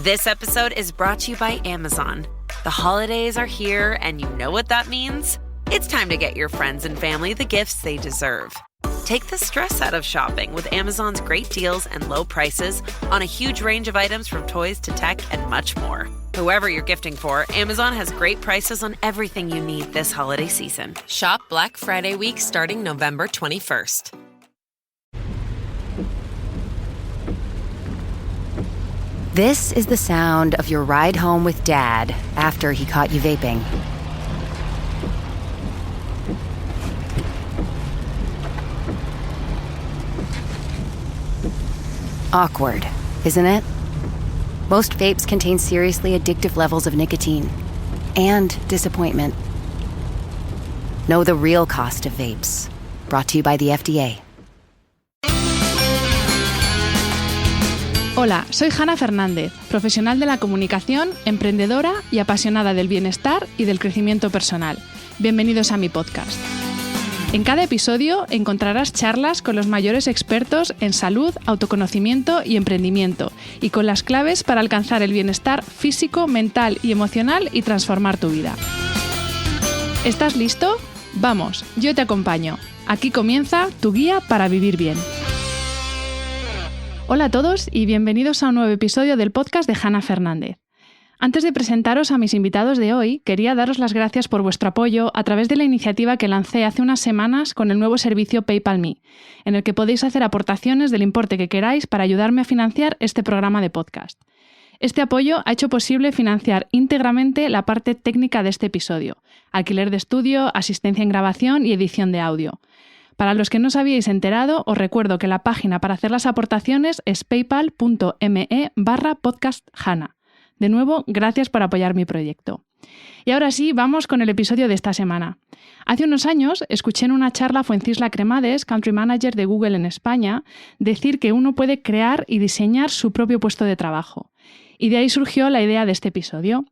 This episode is brought to you by Amazon. The holidays are here, and you know what that means? It's time to get your friends and family the gifts they deserve. Take the stress out of shopping with Amazon's great deals and low prices on a huge range of items from toys to tech and much more. Whoever you're gifting for, Amazon has great prices on everything you need this holiday season. Shop Black Friday week starting November 21st. This is the sound of your ride home with Dad after he caught you vaping. Awkward, isn't it? Most vapes contain seriously addictive levels of nicotine and disappointment. Know the real cost of vapes. Brought to you by the FDA. Hola, soy Hanna Fernández, profesional de la comunicación, emprendedora y apasionada del bienestar y del crecimiento personal. Bienvenidos a mi podcast. En cada episodio encontrarás charlas con los mayores expertos en salud, autoconocimiento y emprendimiento, y con las claves para alcanzar el bienestar físico, mental y emocional y transformar tu vida. ¿Estás listo? Vamos, yo te acompaño. Aquí comienza tu guía para vivir bien. Hola a todos y bienvenidos a un nuevo episodio del podcast de Hanna Fernández. Antes de presentaros a mis invitados de hoy, quería daros las gracias por vuestro apoyo a través de la iniciativa que lancé hace unas semanas con el nuevo servicio PayPal Me, en el que podéis hacer aportaciones del importe que queráis para ayudarme a financiar este programa de podcast. Este apoyo ha hecho posible financiar íntegramente la parte técnica de este episodio: alquiler de estudio, asistencia en grabación y edición de audio. Para los que no os habíais enterado, os recuerdo que la página para hacer las aportaciones es paypal.me/podcasthanna. De nuevo, gracias por apoyar mi proyecto. Y ahora sí, vamos con el episodio de esta semana. Hace unos años escuché en una charla a Fuencisla Cremades, Country Manager de Google en España, decir que uno puede crear y diseñar su propio puesto de trabajo. Y de ahí surgió la idea de este episodio.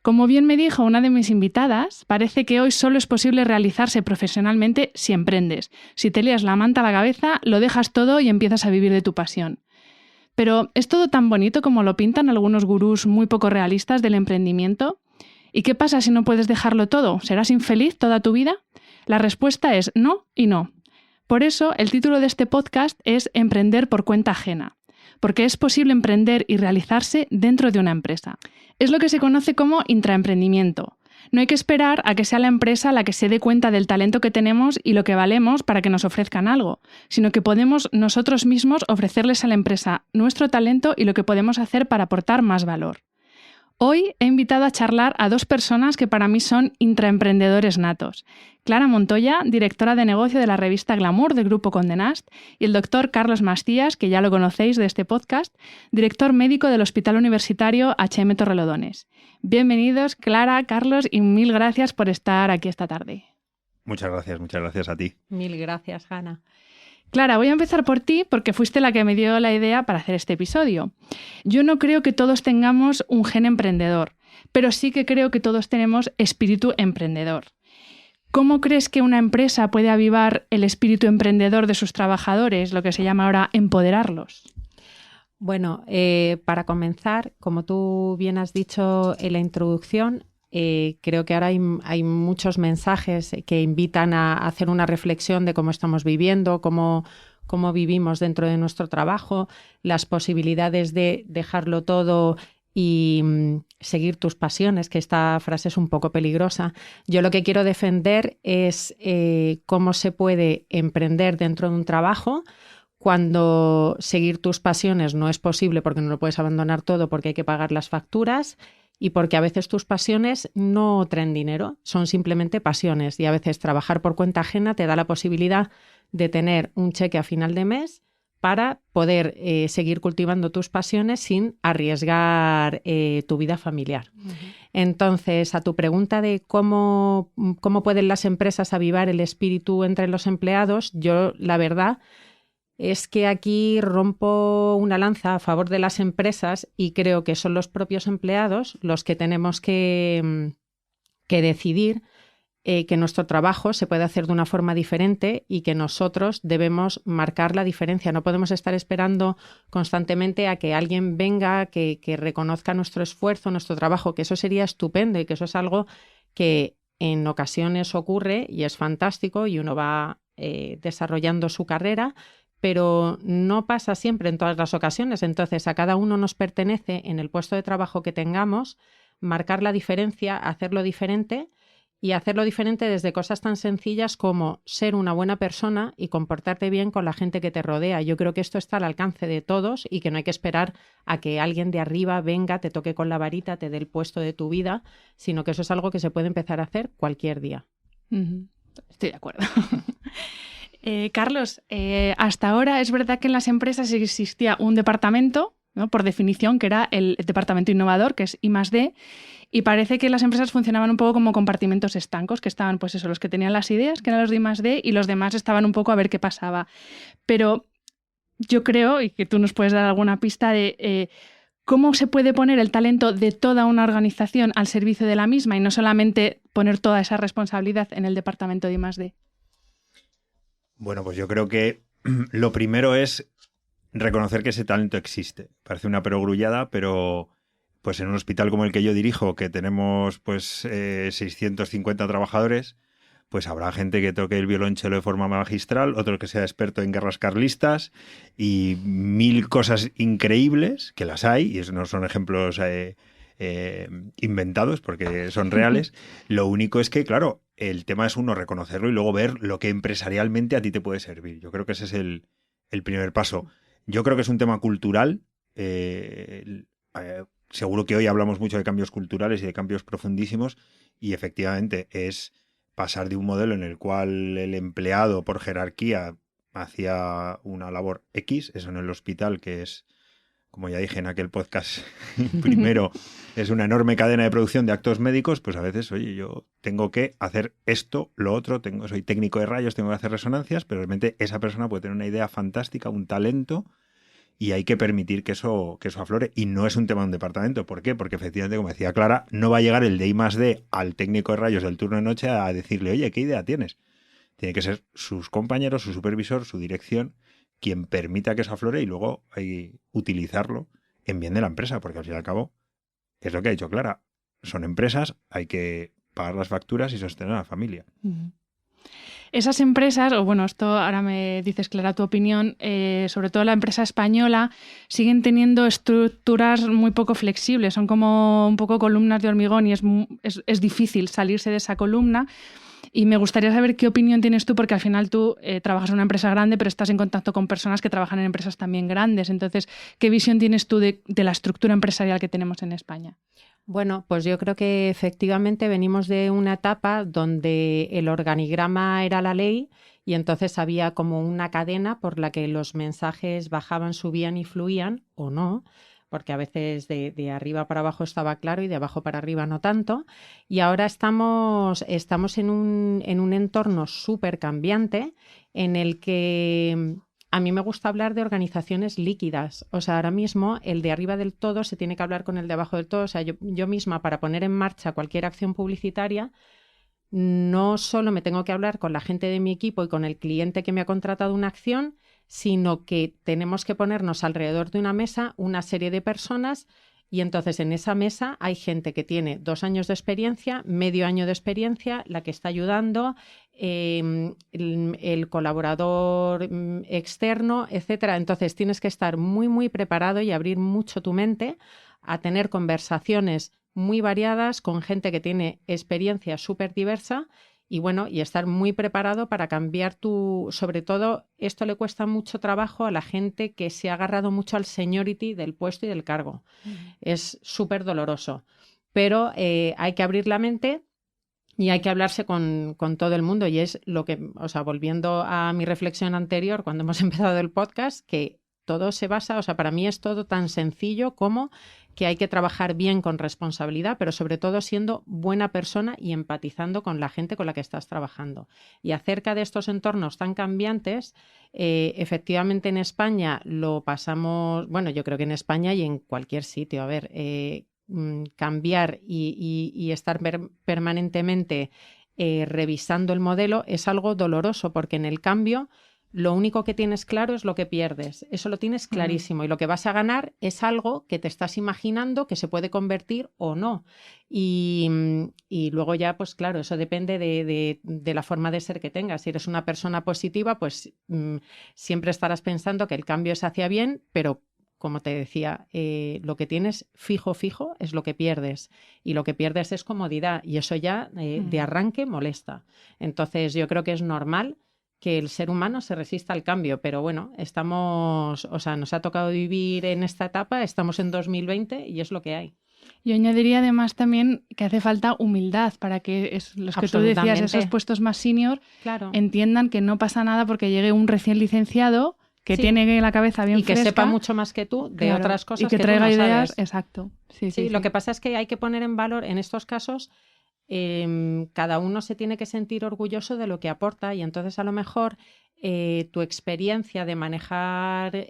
Como bien me dijo una de mis invitadas, parece que hoy solo es posible realizarse profesionalmente si emprendes. Si te lías la manta a la cabeza, lo dejas todo y empiezas a vivir de tu pasión. Pero ¿es todo tan bonito como lo pintan algunos gurús muy poco realistas del emprendimiento? ¿Y qué pasa si no puedes dejarlo todo? ¿Serás infeliz toda tu vida? La respuesta es no y no. Por eso, el título de este podcast es Emprender por cuenta ajena, porque es posible emprender y realizarse dentro de una empresa. Es lo que se conoce como intraemprendimiento. No hay que esperar a que sea la empresa la que se dé cuenta del talento que tenemos y lo que valemos para que nos ofrezcan algo, sino que podemos nosotros mismos ofrecerles a la empresa nuestro talento y lo que podemos hacer para aportar más valor. Hoy he invitado a charlar a dos personas que para mí son intraemprendedores natos. Clara Montoya, directora de negocio de la revista Glamour del Grupo Condé Nast, y el doctor Carlos Mastías, que ya lo conocéis de este podcast, director médico del Hospital Universitario H.M. Torrelodones. Bienvenidos, Clara, Carlos, y mil gracias por estar aquí esta tarde. Muchas gracias a ti. Mil gracias, Hanna. Clara, voy a empezar por ti porque fuiste la que me dio la idea para hacer este episodio. Yo no creo que todos tengamos un gen emprendedor, pero sí que creo que todos tenemos espíritu emprendedor. ¿Cómo crees que una empresa puede avivar el espíritu emprendedor de sus trabajadores, lo que se llama ahora empoderarlos? Bueno, para comenzar, como tú bien has dicho en la introducción, creo que ahora hay muchos mensajes que invitan a hacer una reflexión de cómo estamos viviendo, cómo vivimos dentro de nuestro trabajo, las posibilidades de dejarlo todo y seguir tus pasiones, que esta frase es un poco peligrosa. Yo lo que quiero defender es cómo se puede emprender dentro de un trabajo cuando seguir tus pasiones no es posible porque no lo puedes abandonar todo porque hay que pagar las facturas y porque a veces tus pasiones no traen dinero, son simplemente pasiones y a veces trabajar por cuenta ajena te da la posibilidad de tener un cheque a final de mes para poder seguir cultivando tus pasiones sin arriesgar tu vida familiar. Uh-huh. Entonces, a tu pregunta de cómo pueden las empresas avivar el espíritu entre los empleados, yo la verdad es que aquí rompo una lanza a favor de las empresas y creo que son los propios empleados los que tenemos que decidir que nuestro trabajo se puede hacer de una forma diferente y que nosotros debemos marcar la diferencia. No podemos estar esperando constantemente a que alguien venga, que reconozca nuestro esfuerzo, nuestro trabajo, que eso sería estupendo y que eso es algo que en ocasiones ocurre y es fantástico y uno va desarrollando su carrera, pero no pasa siempre en todas las ocasiones. Entonces, a cada uno nos pertenece, en el puesto de trabajo que tengamos, marcar la diferencia, hacerlo diferente. Y hacerlo diferente desde cosas tan sencillas como ser una buena persona y comportarte bien con la gente que te rodea. Yo creo que esto está al alcance de todos y que no hay que esperar a que alguien de arriba venga, te toque con la varita, te dé el puesto de tu vida, sino que eso es algo que se puede empezar a hacer cualquier día. Estoy de acuerdo. Carlos, hasta ahora es verdad que en las empresas existía un departamento, ¿no?, por definición, que era el departamento innovador, que es I+D, y parece que las empresas funcionaban un poco como compartimentos estancos, que estaban, pues eso, los que tenían las ideas, que eran los de I+D, y los demás estaban un poco a ver qué pasaba. Pero yo creo, y que tú nos puedes dar alguna pista de cómo se puede poner el talento de toda una organización al servicio de la misma y no solamente poner toda esa responsabilidad en el departamento de I+D. Bueno, pues yo creo que lo primero es reconocer que ese talento existe. Parece una perogrullada, pero pues en un hospital como el que yo dirijo, que tenemos pues 650 trabajadores, pues habrá gente que toque el violonchelo de forma magistral, otro que sea experto en guerras carlistas y 1000 cosas increíbles, que las hay, y eso no son ejemplos inventados porque son reales. Lo único es que, claro, el tema es uno reconocerlo y luego ver lo que empresarialmente a ti te puede servir. Yo creo que ese es el primer paso. Yo creo que es un tema cultural. Seguro que hoy hablamos mucho de cambios culturales y de cambios profundísimos y efectivamente es pasar de un modelo en el cual el empleado por jerarquía hacía una labor X, eso en el hospital, que es, como ya dije en aquel podcast primero, es una enorme cadena de producción de actos médicos, pues a veces, oye, yo tengo que hacer esto, lo otro, soy técnico de rayos, tengo que hacer resonancias, pero realmente esa persona puede tener una idea fantástica, un talento, y hay que permitir que eso aflore. Y no es un tema de un departamento. ¿Por qué? Porque efectivamente, como decía Clara, no va a llegar el de I+D al técnico de rayos del turno de noche a decirle, oye, ¿qué idea tienes? Tiene que ser sus compañeros, su supervisor, su dirección, quien permita que eso aflore y luego hay utilizarlo en bien de la empresa, porque al fin y al cabo es lo que ha dicho Clara. Son empresas, hay que pagar las facturas y sostener a la familia. Esas empresas, o bueno, esto ahora me dices, Clara, tu opinión, sobre todo la empresa española, siguen teniendo estructuras muy poco flexibles, son como un poco columnas de hormigón y es difícil salirse de esa columna. Y me gustaría saber qué opinión tienes tú, porque al final tú trabajas en una empresa grande, pero estás en contacto con personas que trabajan en empresas también grandes. Entonces, ¿qué visión tienes tú de la estructura empresarial que tenemos en España? Bueno, pues yo creo que efectivamente venimos de una etapa donde el organigrama era la ley y entonces había como una cadena por la que los mensajes bajaban, subían y fluían, o no, porque a veces de arriba para abajo estaba claro y de abajo para arriba no tanto. Y ahora estamos en un entorno súper cambiante en el que a mí me gusta hablar de organizaciones líquidas. O sea, ahora mismo el de arriba del todo se tiene que hablar con el de abajo del todo. O sea, yo misma, para poner en marcha cualquier acción publicitaria, no solo me tengo que hablar con la gente de mi equipo y con el cliente que me ha contratado una acción, sino que tenemos que ponernos alrededor de una mesa una serie de personas y entonces en esa mesa hay gente que tiene 2 años de experiencia, medio año de experiencia, la que está ayudando, el colaborador externo, etcétera. Entonces tienes que estar muy, muy preparado y abrir mucho tu mente a tener conversaciones muy variadas con gente que tiene experiencia súper diversa y bueno, y estar muy preparado para cambiar sobre todo, esto le cuesta mucho trabajo a la gente que se ha agarrado mucho al seniority del puesto y del cargo. Es súper doloroso, pero hay que abrir la mente y hay que hablarse con todo el mundo y es lo que, o sea, volviendo a mi reflexión anterior cuando hemos empezado el podcast, que todo se basa, o sea, para mí es todo tan sencillo como que hay que trabajar bien con responsabilidad, pero sobre todo siendo buena persona y empatizando con la gente con la que estás trabajando. Y acerca de estos entornos tan cambiantes, efectivamente en España lo pasamos, bueno, yo creo que en España y en cualquier sitio, a ver, cambiar y estar permanentemente revisando el modelo, es algo doloroso, porque en el cambio lo único que tienes claro es lo que pierdes. Eso lo tienes clarísimo. Y lo que vas a ganar es algo que te estás imaginando que se puede convertir o no. Y luego ya, pues claro, eso depende de la forma de ser que tengas. Si eres una persona positiva, pues siempre estarás pensando que el cambio es hacia bien, pero como te decía, lo que tienes fijo es lo que pierdes. Y lo que pierdes es comodidad. Y eso ya de arranque molesta. Entonces yo creo que es normal que el ser humano se resista al cambio, pero bueno, nos ha tocado vivir en esta etapa, estamos en 2020 y es lo que hay. Yo añadiría además también que hace falta humildad para que los que tú decías, esos puestos más senior, claro, entiendan que no pasa nada porque llegue un recién licenciado que tiene la cabeza bien fresca. Y que sepa mucho más que tú de otras cosas y que traiga tú no ideas. Sabes. Exacto. Sí, lo que pasa es que hay que poner en valor en estos casos. Cada uno se tiene que sentir orgulloso de lo que aporta y entonces a lo mejor tu experiencia de manejar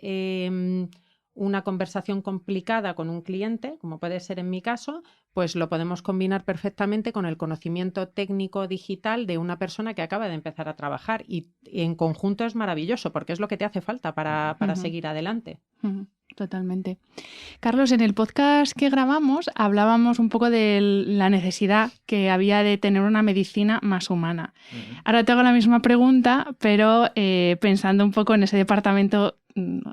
una conversación complicada con un cliente, como puede ser en mi caso, pues lo podemos combinar perfectamente con el conocimiento técnico digital de una persona que acaba de empezar a trabajar y en conjunto es maravilloso porque es lo que te hace falta para seguir adelante. Totalmente. Carlos, en el podcast que grabamos hablábamos un poco de la necesidad que había de tener una medicina más humana. Ahora te hago la misma pregunta, pero pensando un poco en ese departamento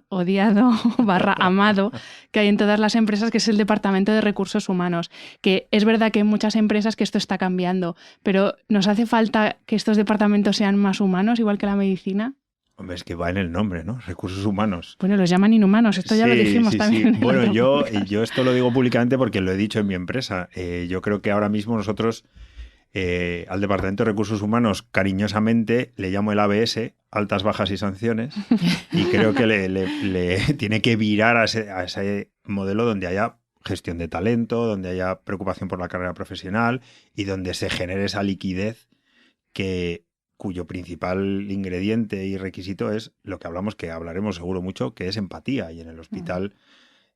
odiado / amado que hay en todas las empresas, que es el departamento de recursos humanos, que es verdad que en muchas empresas que esto está cambiando, pero ¿nos hace falta que estos departamentos sean más humanos, igual que la medicina? Hombre, es que va en el nombre, ¿no? Recursos humanos. Bueno, los llaman inhumanos, esto ya lo dijimos también. Sí. Bueno, yo esto lo digo públicamente porque lo he dicho en mi empresa. Yo creo que ahora mismo nosotros al Departamento de Recursos Humanos cariñosamente le llamo el ABS, altas, bajas y sanciones, y creo que le tiene que virar a ese modelo donde haya gestión de talento, donde haya preocupación por la carrera profesional y donde se genere esa liquidez cuyo principal ingrediente y requisito es lo que hablamos, que hablaremos seguro mucho, que es empatía. Y en el hospital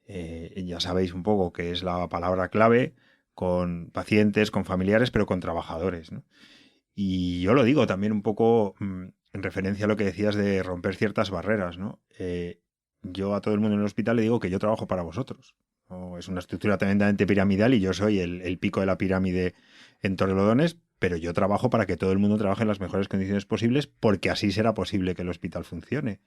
ya sabéis un poco que es la palabra clave, con pacientes, con familiares, pero con trabajadores, ¿no? Y yo lo digo también un poco en referencia a lo que decías de romper ciertas barreras, ¿no? Yo a todo el mundo en el hospital le digo que yo trabajo para vosotros, ¿no? Es una estructura tremendamente piramidal y yo soy el pico de la pirámide en Torrelodones, pero yo trabajo para que todo el mundo trabaje en las mejores condiciones posibles porque así será posible que el hospital funcione.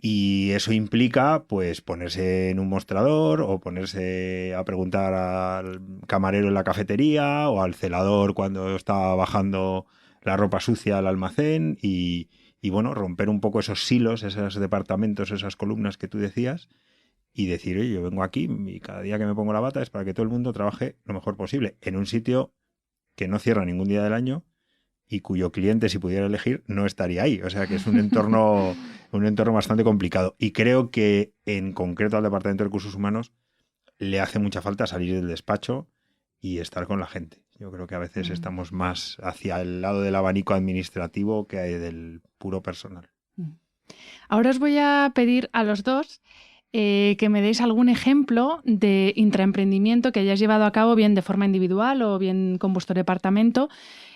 Y eso implica, pues, ponerse en un mostrador o ponerse a preguntar al camarero en la cafetería o al celador cuando está bajando la ropa sucia al almacén y bueno, romper un poco esos silos, esos departamentos, esas columnas que tú decías y decir, oye, yo vengo aquí y cada día que me pongo la bata es para que todo el mundo trabaje lo mejor posible en un sitio que no cierra ningún día del año y cuyo cliente, si pudiera elegir, no estaría ahí. O sea que es un entorno bastante complicado. Y creo que, en concreto, al Departamento de Recursos Humanos le hace mucha falta salir del despacho y estar con la gente. Yo creo que a veces estamos más hacia el lado del abanico administrativo que del puro personal. Ahora os voy a pedir a los dos que me deis algún ejemplo de intraemprendimiento que hayáis llevado a cabo bien de forma individual o bien con vuestro departamento,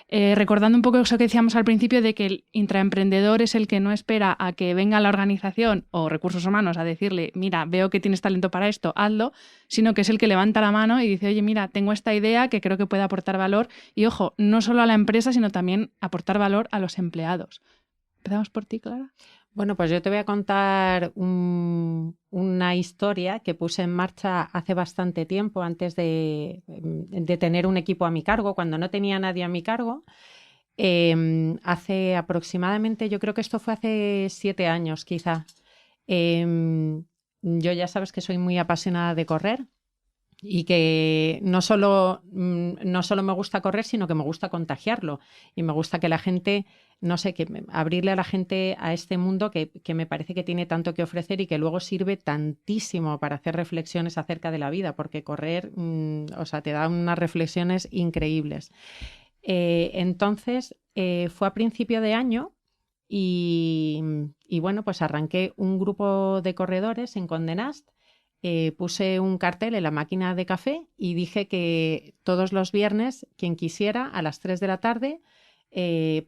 recordando un poco eso que decíamos al principio de que el intraemprendedor es el que no espera a que venga la organización o recursos humanos a decirle, mira, veo que tienes talento para esto, hazlo, sino que es el que levanta la mano y dice, oye, mira, tengo esta idea que creo que puede aportar valor y, ojo, no solo a la empresa, sino también aportar valor a los empleados. ¿Empezamos por ti, Clara? Bueno, pues yo te voy a contar una historia que puse en marcha hace bastante tiempo, antes de tener un equipo a mi cargo, cuando no tenía nadie a mi cargo. Hace aproximadamente, yo creo que esto fue hace 7 años quizá. Yo ya sabes que soy muy apasionada de correr y que no solo me gusta correr, sino que me gusta contagiarlo y me gusta que la gente, no sé, que abrirle a la gente a este mundo que me parece que tiene tanto que ofrecer y que luego sirve tantísimo para hacer reflexiones acerca de la vida, porque correr, te da unas reflexiones increíbles. Entonces, fue a principio de año y bueno, pues arranqué un grupo de corredores en Condé Nast puse un cartel en la máquina de café y dije que todos los viernes, quien quisiera, a las 3 de la tarde,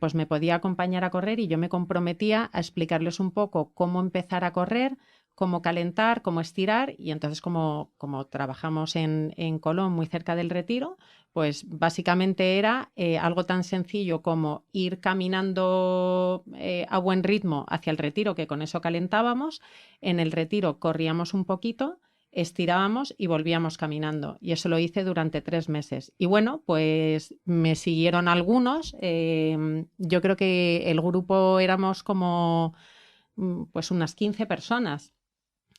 pues me podía acompañar a correr, y yo me comprometía a explicarles un poco cómo empezar a correr, cómo calentar, cómo estirar. Y entonces, como trabajamos en Colón, muy cerca del Retiro, pues básicamente era algo tan sencillo como ir caminando a buen ritmo hacia el Retiro, que con eso calentábamos. En el Retiro corríamos un poquito, estirábamos y volvíamos caminando. Y eso lo hice durante 3 meses. Y bueno, pues me siguieron algunos. Yo creo que el grupo éramos como pues unas 15 personas.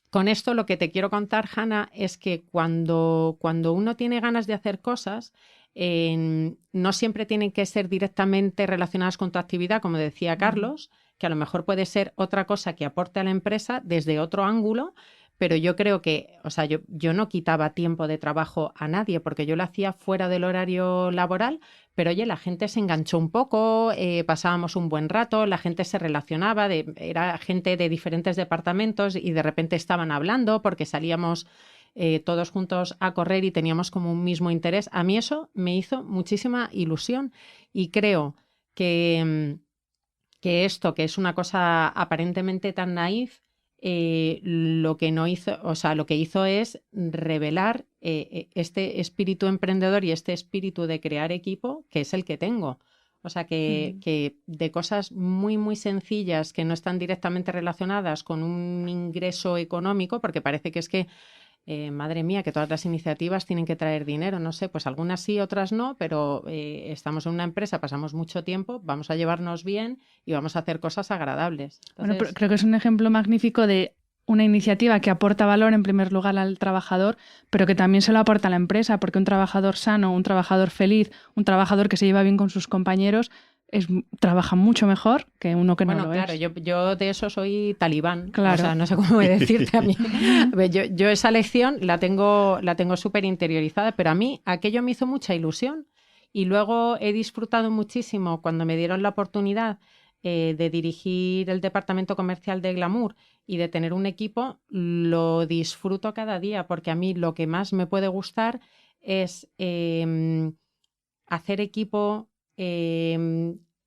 Con esto lo que te quiero contar, Hanna, es que cuando uno tiene ganas de hacer cosas, no siempre tienen que ser directamente relacionadas con tu actividad, como decía Carlos, que a lo mejor puede ser otra cosa que aporte a la empresa desde otro ángulo. Pero yo creo que, o sea, yo no quitaba tiempo de trabajo a nadie, porque yo lo hacía fuera del horario laboral, pero oye, la gente se enganchó un poco, pasábamos un buen rato, la gente se relacionaba, era gente de diferentes departamentos y de repente estaban hablando porque salíamos todos juntos a correr y teníamos como un mismo interés. A mí eso me hizo muchísima ilusión, y creo que esto, que es una cosa aparentemente tan naif, lo que hizo es revelar este espíritu emprendedor y este espíritu de crear equipo, que es el que tengo. O sea, que de cosas muy, muy sencillas que no están directamente relacionadas con un ingreso económico, porque parece que es que madre mía, que todas las iniciativas tienen que traer dinero, no sé, pues algunas sí, otras no, pero estamos en una empresa, pasamos mucho tiempo, vamos a llevarnos bien y vamos a hacer cosas agradables. Entonces... Bueno, creo que es un ejemplo magnífico de una iniciativa que aporta valor en primer lugar al trabajador, pero que también se lo aporta a la empresa, porque un trabajador sano, un trabajador feliz, un trabajador que se lleva bien con sus compañeros, trabaja mucho mejor que uno que no lo es. Bueno, claro, yo de eso soy talibán. Claro. O sea, no sé cómo decirte a mí. Yo esa lección la tengo súper interiorizada, pero a mí aquello me hizo mucha ilusión. Y luego he disfrutado muchísimo cuando me dieron la oportunidad de dirigir el departamento comercial de Glamour y de tener un equipo. Lo disfruto cada día, porque a mí lo que más me puede gustar es hacer equipo,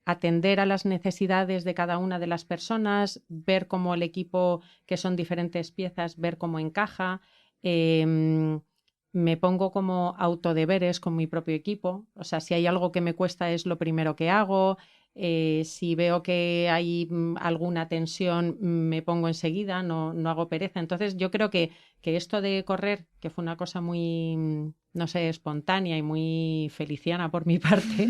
atender a las necesidades de cada una de las personas, ver cómo el equipo, que son diferentes piezas, ver cómo encaja. Me pongo como autodeberes con mi propio equipo. O sea, si hay algo que me cuesta es lo primero que hago. Si veo que hay alguna tensión, me pongo enseguida, no hago pereza. Entonces yo creo que esto de correr, que fue una cosa muy, no sé, espontánea y muy feliciana por mi parte,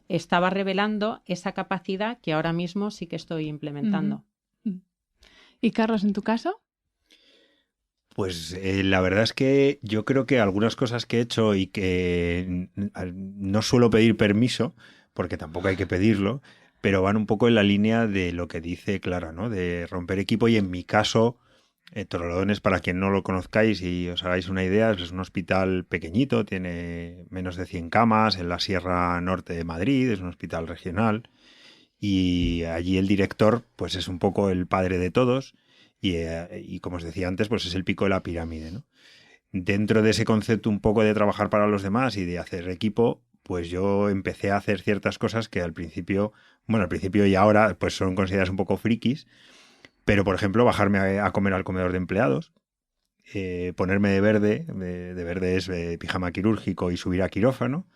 estaba revelando esa capacidad que ahora mismo sí que estoy implementando. ¿Y Carlos, en tu caso? Pues la verdad es que yo creo que algunas cosas que he hecho y que no suelo pedir permiso, porque tampoco hay que pedirlo, pero van un poco en la línea de lo que dice Clara, ¿no? De romper equipo. Y en mi caso, Torrelodones, para quien no lo conozcáis y os hagáis una idea, es un hospital pequeñito, tiene menos de 100 camas en la Sierra Norte de Madrid, es un hospital regional, y allí el director pues es un poco el padre de todos y como os decía antes, pues es el pico de la pirámide, ¿no? Dentro de ese concepto un poco de trabajar para los demás y de hacer equipo, pues yo empecé a hacer ciertas cosas que al principio y ahora pues son consideradas un poco frikis, pero por ejemplo bajarme a comer al comedor de empleados, ponerme de verde es pijama quirúrgico y subir a quirófano,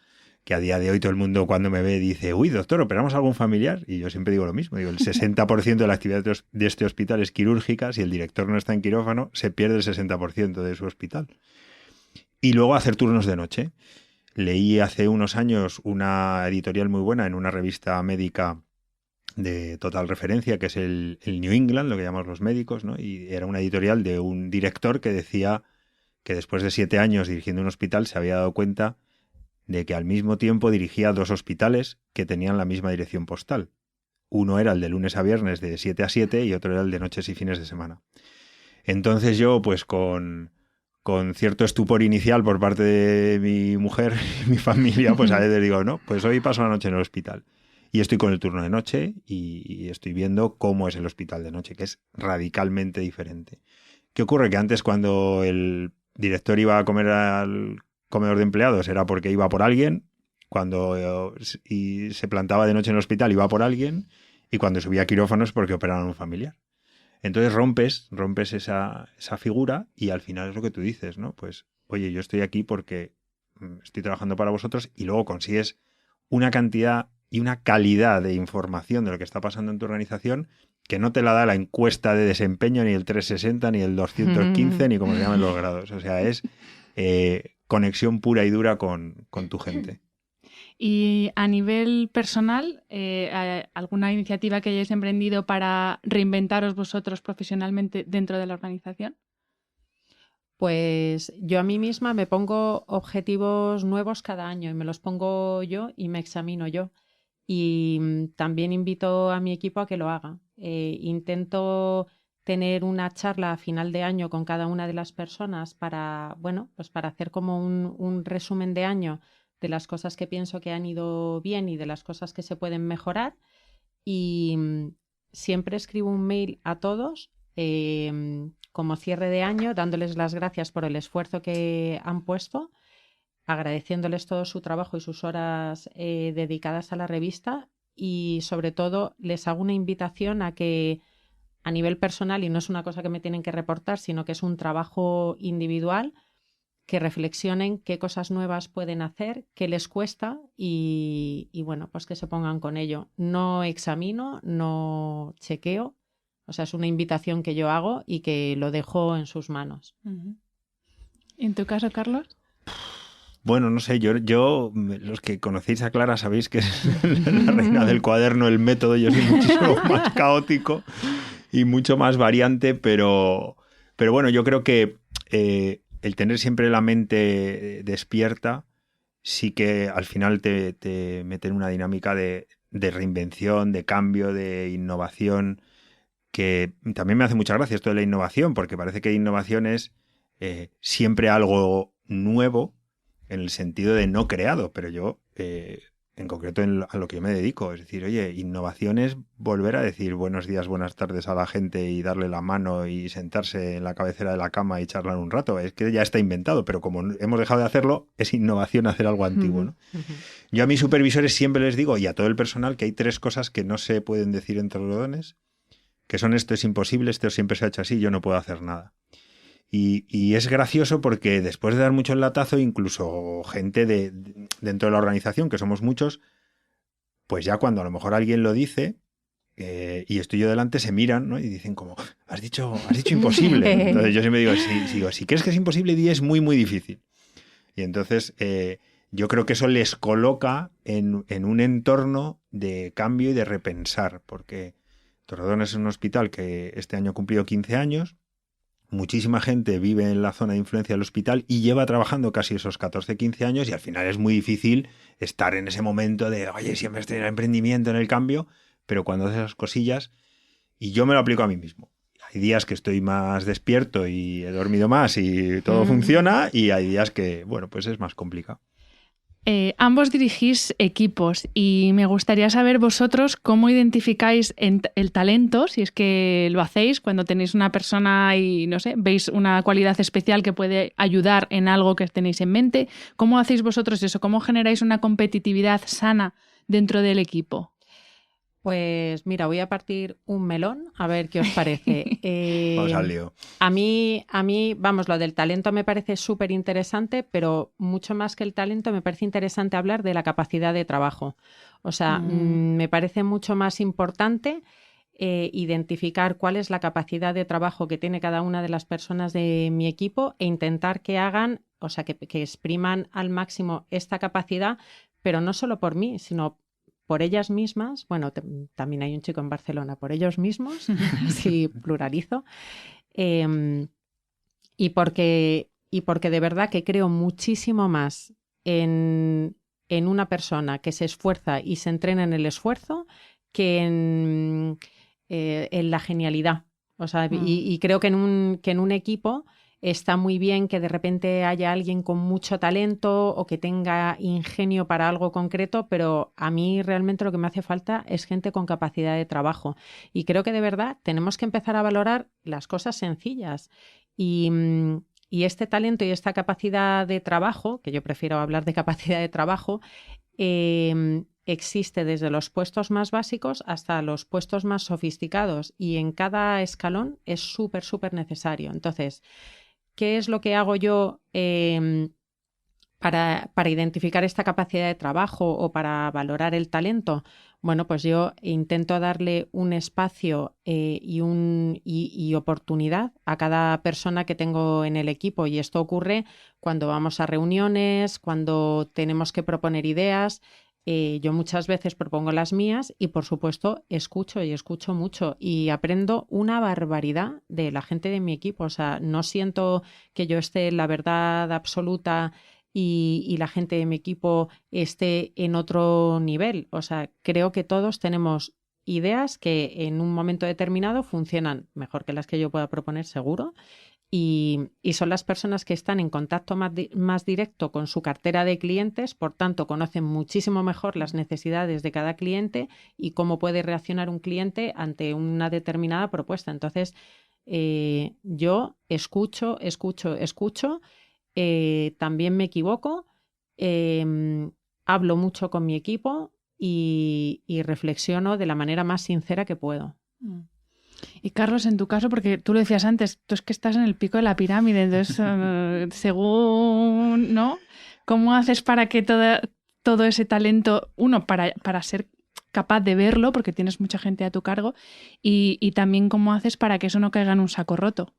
que a día de hoy todo el mundo cuando me ve dice, uy doctor, ¿operamos algún familiar? Y yo siempre digo lo mismo, digo, el 60% de la actividad de este hospital es quirúrgica, si el director no está en quirófano se pierde el 60% de su hospital. Y luego hacer turnos de noche. Leí hace unos años una editorial muy buena en una revista médica de total referencia, que es el New England, lo que llamamos los médicos, ¿no? Y era una editorial de un director que decía que después de 7 años dirigiendo un hospital se había dado cuenta de que al mismo tiempo dirigía 2 hospitales que tenían la misma dirección postal. Uno era el de lunes a viernes de 7 a 7 y otro era el de noches y fines de semana. Entonces yo, pues con cierto estupor inicial por parte de mi mujer y mi familia, pues a veces digo, no, pues hoy paso la noche en el hospital. Y estoy con el turno de noche y estoy viendo cómo es el hospital de noche, que es radicalmente diferente. ¿Qué ocurre? Que antes, cuando el director iba a comer al comedor de empleados, era porque iba por alguien, cuando y se plantaba de noche en el hospital iba por alguien, y cuando subía a quirófano es porque operaban a un familiar. Entonces rompes esa figura, y al final es lo que tú dices, ¿no? Pues, oye, yo estoy aquí porque estoy trabajando para vosotros, y luego consigues una cantidad y una calidad de información de lo que está pasando en tu organización que no te la da la encuesta de desempeño, ni el 360, ni el 215, ni como se llaman los grados. O sea, es conexión pura y dura con tu gente. Y a nivel personal, ¿alguna iniciativa que hayáis emprendido para reinventaros vosotros profesionalmente dentro de la organización? Pues yo a mí misma me pongo objetivos nuevos cada año, y me los pongo yo y me examino yo. Y también invito a mi equipo a que lo haga. Intento tener una charla a final de año con cada una de las personas para, bueno, pues para hacer como un resumen de año de las cosas que pienso que han ido bien y de las cosas que se pueden mejorar. Y siempre escribo un mail a todos como cierre de año, dándoles las gracias por el esfuerzo que han puesto, agradeciéndoles todo su trabajo y sus horas dedicadas a la revista, y sobre todo les hago una invitación a que, a nivel personal, y no es una cosa que me tienen que reportar, sino que es un trabajo individual, que reflexionen qué cosas nuevas pueden hacer, qué les cuesta, y bueno, pues que se pongan con ello. No examino, no chequeo, o sea, es una invitación que yo hago y que lo dejo en sus manos. Uh-huh. ¿En tu caso, Carlos? Bueno, no sé, yo los que conocéis a Clara sabéis que es la reina del cuaderno, el método. Yo soy muchísimo más caótico y mucho más variante, pero bueno, yo creo que el tener siempre la mente despierta sí que al final te mete en una dinámica de reinvención, de cambio, de innovación, que también me hace mucha gracia esto de la innovación, porque parece que innovación es siempre algo nuevo, en el sentido de no creado, pero yo, en concreto a lo que yo me dedico, es decir, oye, innovación es volver a decir buenos días, buenas tardes a la gente y darle la mano y sentarse en la cabecera de la cama y charlar un rato. Es que ya está inventado, pero como hemos dejado de hacerlo, es innovación hacer algo antiguo, ¿no? Yo a mis supervisores siempre les digo, y a todo el personal, que hay 3 cosas que no se pueden decir entre los dones, que son: esto es imposible, esto siempre se ha hecho así, yo no puedo hacer nada. Y es gracioso porque después de dar mucho el latazo, incluso gente dentro de la organización, que somos muchos, pues ya cuando a lo mejor alguien lo dice y estoy yo delante, se miran, ¿no? Y dicen como, has dicho imposible. Entonces yo siempre digo, si crees que es imposible, di es muy, muy difícil. Y entonces yo creo que eso les coloca en un entorno de cambio y de repensar, porque Torredón es un hospital que este año ha cumplido 15 años. Muchísima gente vive en la zona de influencia del hospital y lleva trabajando casi esos 14, 15 años, y al final es muy difícil estar en ese momento de, oye, siempre estoy en el emprendimiento, en el cambio, pero cuando haces esas cosillas, y yo me lo aplico a mí mismo. Hay días que estoy más despierto y he dormido más y todo funciona, y hay días que, bueno, pues es más complicado. Ambos dirigís equipos y me gustaría saber vosotros cómo identificáis el talento, si es que lo hacéis, cuando tenéis una persona y, no sé, veis una cualidad especial que puede ayudar en algo que tenéis en mente. ¿Cómo hacéis vosotros eso? ¿Cómo generáis una competitividad sana dentro del equipo? Pues mira, voy a partir un melón, a ver qué os parece. Vamos al lío. A mí, vamos, lo del talento me parece súper interesante, pero mucho más que el talento me parece interesante hablar de la capacidad de trabajo. O sea, me parece mucho más importante identificar cuál es la capacidad de trabajo que tiene cada una de las personas de mi equipo e intentar que hagan, o sea, que expriman al máximo esta capacidad, pero no solo por mí, sino por ellas mismas. Bueno, también hay un chico en Barcelona, por ellos mismos, si pluralizo, y porque de verdad que creo muchísimo más en una persona que se esfuerza y se entrena en el esfuerzo que en la genialidad. O sea, y creo que en un equipo está muy bien que de repente haya alguien con mucho talento o que tenga ingenio para algo concreto, pero a mí realmente lo que me hace falta es gente con capacidad de trabajo. Y creo que de verdad tenemos que empezar a valorar las cosas sencillas. Y este talento y esta capacidad de trabajo, que yo prefiero hablar de capacidad de trabajo, existe desde los puestos más básicos hasta los puestos más sofisticados y en cada escalón es súper, súper necesario. Entonces, ¿qué es lo que hago yo para identificar esta capacidad de trabajo o para valorar el talento? Bueno, pues yo intento darle un espacio y oportunidad a cada persona que tengo en el equipo, y esto ocurre cuando vamos a reuniones, cuando tenemos que proponer ideas. Yo muchas veces propongo las mías y, por supuesto, escucho y escucho mucho y aprendo una barbaridad de la gente de mi equipo. O sea, no siento que yo esté en la verdad absoluta y la gente de mi equipo esté en otro nivel. O sea, creo que todos tenemos ideas que en un momento determinado funcionan mejor que las que yo pueda proponer, seguro. Y son las personas que están en contacto más directo con su cartera de clientes, por tanto, conocen muchísimo mejor las necesidades de cada cliente y cómo puede reaccionar un cliente ante una determinada propuesta. Entonces, yo escucho, también me equivoco, hablo mucho con mi equipo y reflexiono de la manera más sincera que puedo. Y Carlos, en tu caso, porque tú lo decías antes, tú es que estás en el pico de la pirámide, entonces, según, ¿no? ¿Cómo haces para que todo ese talento, para ser capaz de verlo, porque tienes mucha gente a tu cargo, y también cómo haces para que eso no caiga en un saco roto?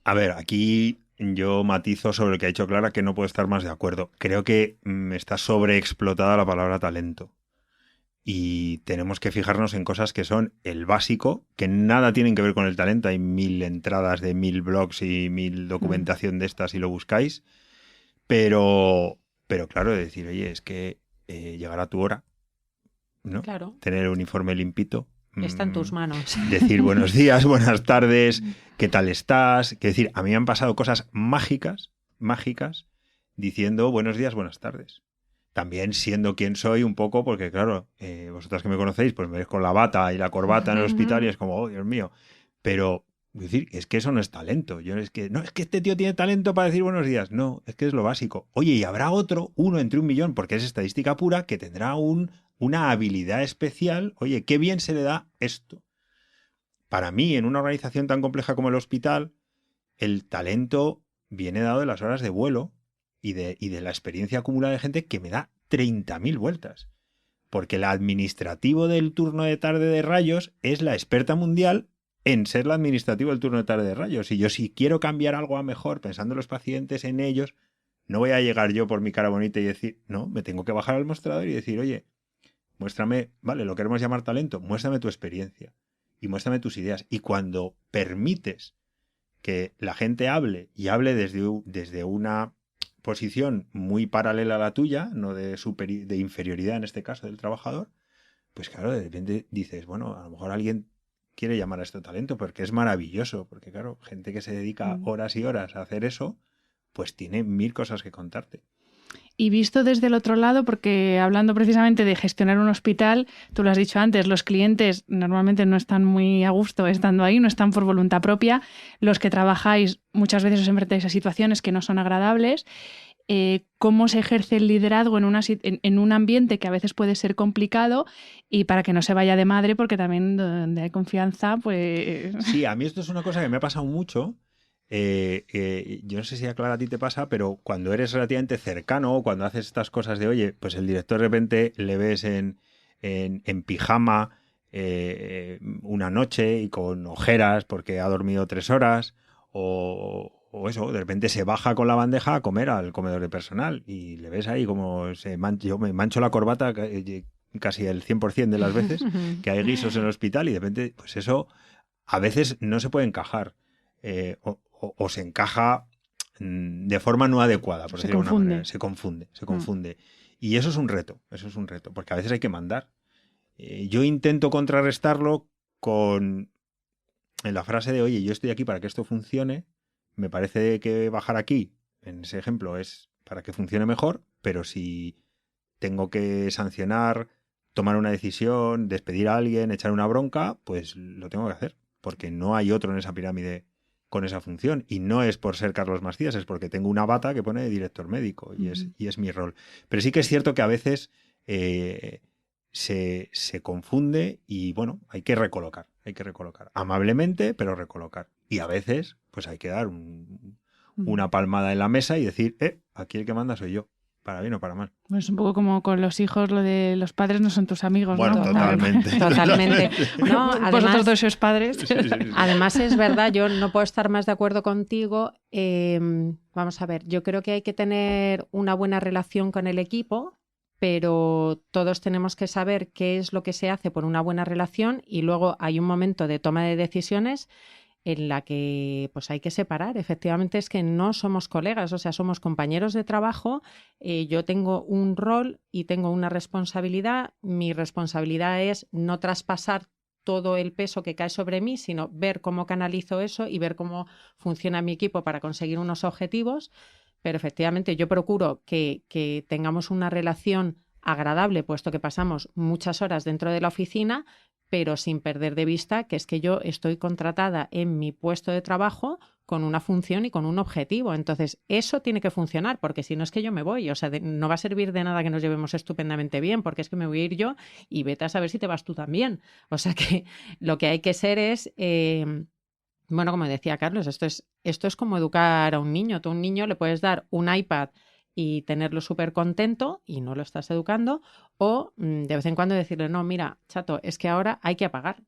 A ver, aquí yo matizo sobre lo que ha dicho Clara, que no puedo estar más de acuerdo. Creo que está sobreexplotada la palabra talento. Y tenemos que fijarnos en cosas que son el básico, que nada tienen que ver con el talento. Hay 1000 entradas de 1000 blogs y 1000 documentación de estas si lo buscáis. Pero claro, decir, oye, es que llegará tu hora, ¿no? Claro. Tener el uniforme limpito. Está en tus manos. Decir buenos días, buenas tardes, ¿qué tal estás? Que decir, a mí me han pasado cosas mágicas, diciendo buenos días, buenas tardes. También siendo quien soy un poco, porque claro, vosotras que me conocéis, pues me veis con la bata y la corbata en el hospital y es como, oh, Dios mío. Pero, decir, es que eso no es talento. No, es que este tío tiene talento para decir buenos días. No, es que es lo básico. Oye, y habrá uno entre 1.000.000, porque es estadística pura, que tendrá una habilidad especial. Oye, qué bien se le da esto. Para mí, en una organización tan compleja como el hospital, el talento viene dado de las horas de vuelo y de la experiencia acumulada de gente que me da 30.000 vueltas. Porque el administrativo del turno de tarde de rayos es la experta mundial en ser el administrativo del turno de tarde de rayos. Y yo, si quiero cambiar algo a mejor, pensando en los pacientes, en ellos, no voy a llegar yo por mi cara bonita y decir, no, me tengo que bajar al mostrador y decir, oye, muéstrame, vale, lo queremos llamar talento, muéstrame tu experiencia y muéstrame tus ideas. Y cuando permites que la gente hable y hable desde una posición muy paralela a la tuya, no de inferioridad en este caso del trabajador, pues claro, de repente dices, bueno, a lo mejor alguien quiere llamar a esto talento porque es maravilloso, porque claro, gente que se dedica horas y horas a hacer eso, pues tiene 1000 cosas que contarte. Y visto desde el otro lado, porque hablando precisamente de gestionar un hospital, tú lo has dicho antes, los clientes normalmente no están muy a gusto estando ahí, no están por voluntad propia. Los que trabajáis muchas veces os enfrentáis a situaciones que no son agradables. ¿Cómo se ejerce el liderazgo en un ambiente que a veces puede ser complicado y para que no se vaya de madre, porque también donde hay confianza, pues... Sí, a mí esto es una cosa que me ha pasado mucho. Yo no sé si a Clara a ti te pasa, pero cuando eres relativamente cercano o cuando haces estas cosas de, oye, pues el director de repente le ves en pijama una noche y con ojeras porque ha dormido 3 horas o eso, de repente se baja con la bandeja a comer al comedor de personal y le ves ahí como yo me mancho la corbata casi el 100% de las veces que hay guisos en el hospital y de repente, pues eso a veces no se puede encajar. O se encaja de forma no adecuada, por decirlo de alguna manera. Se confunde. Y eso es un reto, porque a veces hay que mandar. Yo intento contrarrestarlo en la frase de, oye, yo estoy aquí para que esto funcione, me parece que bajar aquí, en ese ejemplo, es para que funcione mejor, pero si tengo que sancionar, tomar una decisión, despedir a alguien, echar una bronca, pues lo tengo que hacer, porque no hay otro en esa pirámide con esa función. Y no es por ser Carlos Macías, es porque tengo una bata que pone de director médico y es mi rol. Pero sí que es cierto que a veces se confunde y bueno, hay que recolocar. Amablemente, pero recolocar. Y a veces pues hay que dar una palmada en la mesa y decir, aquí el que manda soy yo. Para bien o para mal. Bueno, es un poco como con los hijos, lo de los padres no son tus amigos, bueno, ¿no? Totalmente. Totalmente. No, además, vosotros dos sois padres. Sí. Además es verdad, yo no puedo estar más de acuerdo contigo. Vamos a ver, yo creo que hay que tener una buena relación con el equipo, pero todos tenemos que saber qué es lo que se hace por una buena relación y luego hay un momento de toma de decisiones en la que pues hay que separar. Efectivamente es que no somos colegas, o sea, somos compañeros de trabajo. Yo tengo un rol y tengo una responsabilidad. Mi responsabilidad es no traspasar todo el peso que cae sobre mí, sino ver cómo canalizo eso y ver cómo funciona mi equipo para conseguir unos objetivos. Pero efectivamente yo procuro que tengamos una relación agradable, puesto que pasamos muchas horas dentro de la oficina, pero sin perder de vista que es que yo estoy contratada en mi puesto de trabajo con una función y con un objetivo. Entonces, eso tiene que funcionar, porque si no es que yo me voy. O sea, no va a servir de nada que nos llevemos estupendamente bien, porque es que me voy a ir yo y vete a saber si te vas tú también. O sea, que lo que hay que ser es... Bueno, como decía Carlos, esto es como educar a un niño. Tú a un niño le puedes dar un iPad y tenerlo súper contento y no lo estás educando, o de vez en cuando decirle, no, mira, chato, es que ahora hay que apagar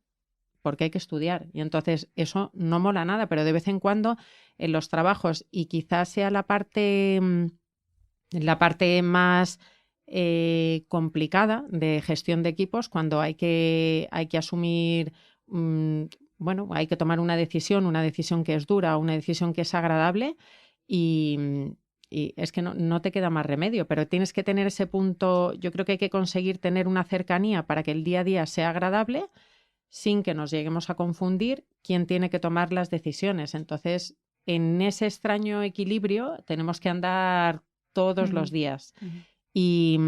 porque hay que estudiar. Y entonces eso no mola nada, pero de vez en cuando en los trabajos, y quizás sea la parte más complicada de gestión de equipos, cuando hay que asumir... bueno, hay que tomar una decisión que es dura, una decisión que es agradable y es que no te queda más remedio, pero tienes que tener ese punto. Yo creo que hay que conseguir tener una cercanía para que el día a día sea agradable sin que nos lleguemos a confundir quién tiene que tomar las decisiones. Entonces, en ese extraño equilibrio tenemos que andar todos los días. Y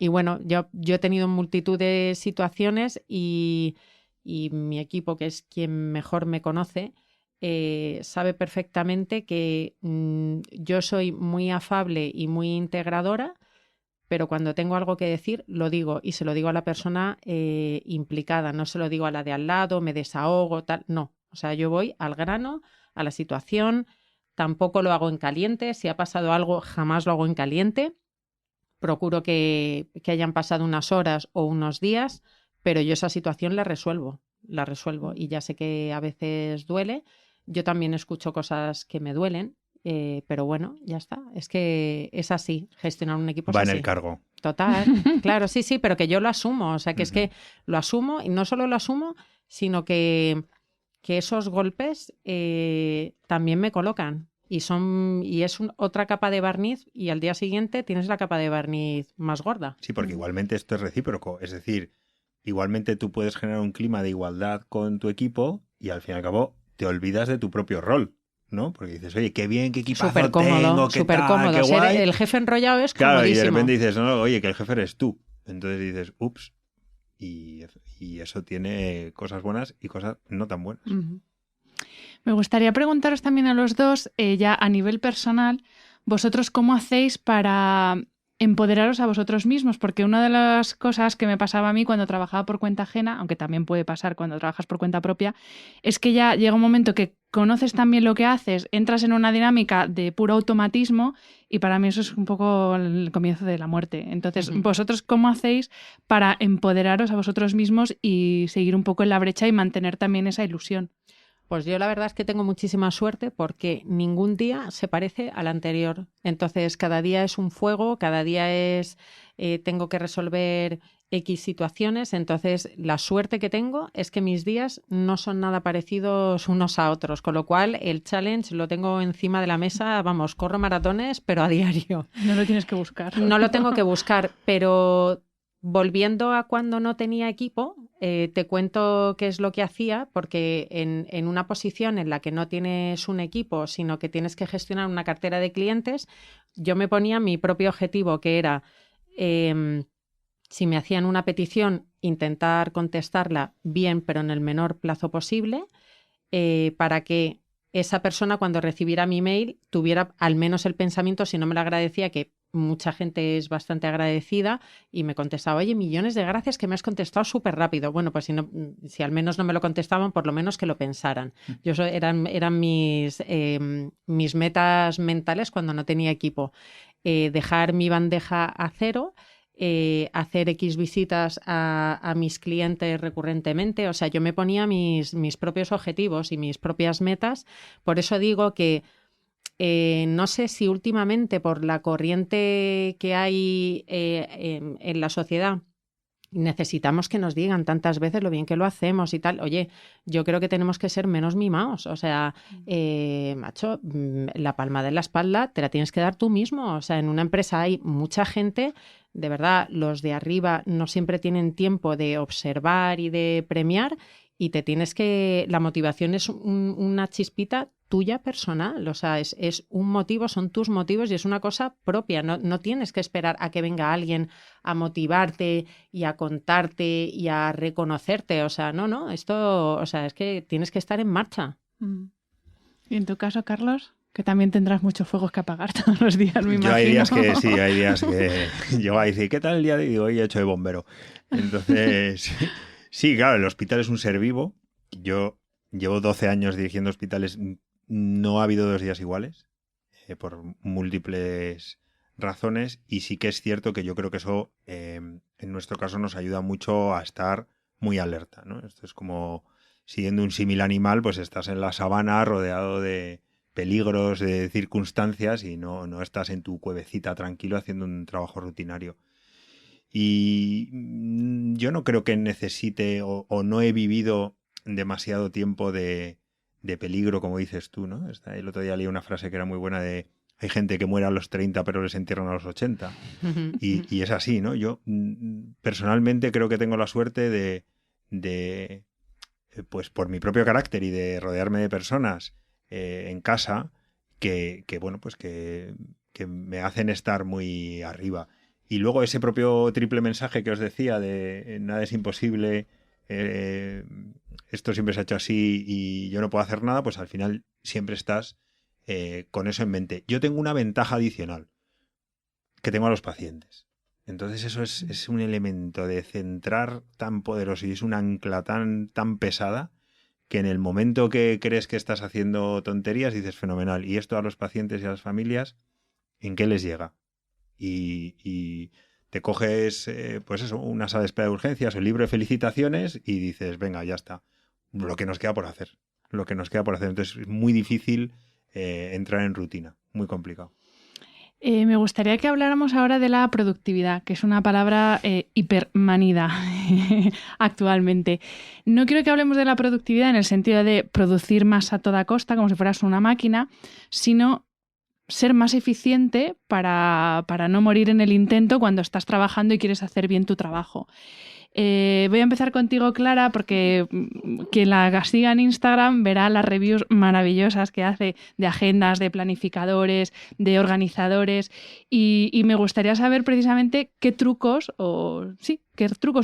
bueno, yo he tenido multitud de situaciones y mi equipo, que es quien mejor me conoce, sabe perfectamente que yo soy muy afable y muy integradora, pero cuando tengo algo que decir, lo digo y se lo digo a la persona implicada, no se lo digo a la de al lado, me desahogo, tal, no. O sea, yo voy al grano, a la situación, tampoco lo hago en caliente, si ha pasado algo, jamás lo hago en caliente, procuro que hayan pasado unas horas o unos días, pero yo esa situación la resuelvo y ya sé que a veces duele. Yo también escucho cosas que me duelen, pero bueno, ya está. Es que es así, gestionar un equipo es así. Va en el cargo. Total, claro, sí, pero que yo lo asumo. O sea, que es que lo asumo y no solo lo asumo, sino que esos golpes también me colocan. Y es otra capa de barniz y al día siguiente tienes la capa de barniz más gorda. Sí, porque igualmente esto es recíproco. Es decir, igualmente tú puedes generar un clima de igualdad con tu equipo y al fin y al cabo te olvidas de tu propio rol, ¿no? Porque dices, oye, qué bien, qué equipazo súper cómodo, tengo, qué súper tal, cómodo. qué guay. El jefe enrollado es claro, comodísimo. Y de repente dices, no, oye, que el jefe eres tú. Entonces dices, ups. Y eso tiene cosas buenas y cosas no tan buenas. Me gustaría preguntaros también a los dos, ya a nivel personal, vosotros cómo hacéis para empoderaros a vosotros mismos, porque una de las cosas que me pasaba a mí cuando trabajaba por cuenta ajena, aunque también puede pasar cuando trabajas por cuenta propia, es que ya llega un momento que conoces también lo que haces, entras en una dinámica de puro automatismo y para mí eso es un poco el comienzo de la muerte. Entonces, ¿vosotros cómo hacéis para empoderaros a vosotros mismos y seguir un poco en la brecha y mantener también esa ilusión? Pues yo la verdad es que tengo muchísima suerte porque ningún día se parece al anterior. Entonces, cada día es un fuego, cada día tengo que resolver X situaciones. Entonces, la suerte que tengo es que mis días no son nada parecidos unos a otros, con lo cual el challenge lo tengo encima de la mesa, vamos, corro maratones, pero a diario. No lo tienes que buscar. No lo tengo que buscar, pero... Volviendo a cuando no tenía equipo, te cuento qué es lo que hacía, porque en una posición en la que no tienes un equipo, sino que tienes que gestionar una cartera de clientes, yo me ponía mi propio objetivo, que era, si me hacían una petición, intentar contestarla bien, pero en el menor plazo posible, para que esa persona cuando recibiera mi mail tuviera al menos el pensamiento, si no me lo agradecía, que mucha gente es bastante agradecida, y me contestaba, oye, millones de gracias que me has contestado súper rápido. Bueno, pues si al menos no me lo contestaban, por lo menos que lo pensaran. Eran mis metas mentales cuando no tenía equipo. Dejar mi bandeja a cero, hacer X visitas a mis clientes recurrentemente. O sea, yo me ponía mis propios objetivos y mis propias metas. Por eso digo que no sé si últimamente por la corriente que hay en la sociedad necesitamos que nos digan tantas veces lo bien que lo hacemos y tal. Oye, yo creo que tenemos que ser menos mimados. O sea, macho, la palmada en la espalda te la tienes que dar tú mismo. O sea, en una empresa hay mucha gente, de verdad, los de arriba no siempre tienen tiempo de observar y de premiar, y la motivación es una chispita tuya personal. O sea, es un motivo, son tus motivos y es una cosa propia. No tienes que esperar a que venga alguien a motivarte y a contarte y a reconocerte. O sea, no, esto, o sea, es que tienes que estar en marcha. ¿Y en tu caso, Carlos? Que también tendrás muchos fuegos que apagar todos los días, me imagino. Yo hay días que sí, hay días que llego a decir, ¿qué tal el día de hoy? Hoy he hecho de bombero. Entonces, sí, claro, el hospital es un ser vivo. Yo llevo 12 años dirigiendo hospitales. No ha habido 2 días iguales, por múltiples razones, y sí que es cierto que yo creo que eso, en nuestro caso, nos ayuda mucho a estar muy alerta, ¿no? Esto es como, siguiendo un símil animal, pues estás en la sabana rodeado de peligros, de circunstancias, y no estás en tu cuevecita tranquilo haciendo un trabajo rutinario. Y yo no creo que necesite o no he vivido demasiado tiempo de peligro, como dices tú, ¿no? El otro día leí una frase que era muy buena de hay gente que muere a los 30 pero les entierran a los 80. Y es así, ¿no? Yo personalmente creo que tengo la suerte de pues por mi propio carácter y de rodearme de personas en casa que bueno, pues que me hacen estar muy arriba. Y luego ese propio triple mensaje que os decía de nada es imposible, esto siempre se ha hecho así y yo no puedo hacer nada, pues al final siempre estás con eso en mente. Yo tengo una ventaja adicional, que tengo a los pacientes. Entonces eso es un elemento de centrar tan poderoso y es un ancla tan pesada que en el momento que crees que estás haciendo tonterías dices fenomenal. Y esto a los pacientes y a las familias, ¿en qué les llega? Y te coges, pues eso, una sala de espera de urgencias o el libro de felicitaciones y dices, venga, ya está. Lo que nos queda por hacer. Entonces es muy difícil entrar en rutina, muy complicado. Me gustaría que habláramos ahora de la productividad, que es una palabra hipermanida actualmente. No quiero que hablemos de la productividad en el sentido de producir más a toda costa, como si fueras una máquina, sino ser más eficiente para no morir en el intento cuando estás trabajando y quieres hacer bien tu trabajo. Voy a empezar contigo, Clara, porque quien la siga en Instagram verá las reviews maravillosas que hace de agendas, de planificadores, de organizadores, y me gustaría saber precisamente qué trucos o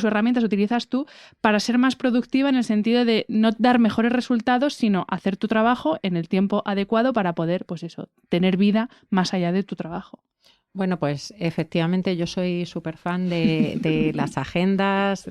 herramientas utilizas tú para ser más productiva en el sentido de no dar mejores resultados, sino hacer tu trabajo en el tiempo adecuado para poder, pues eso, tener vida más allá de tu trabajo. Bueno, pues efectivamente yo soy súper fan de las agendas,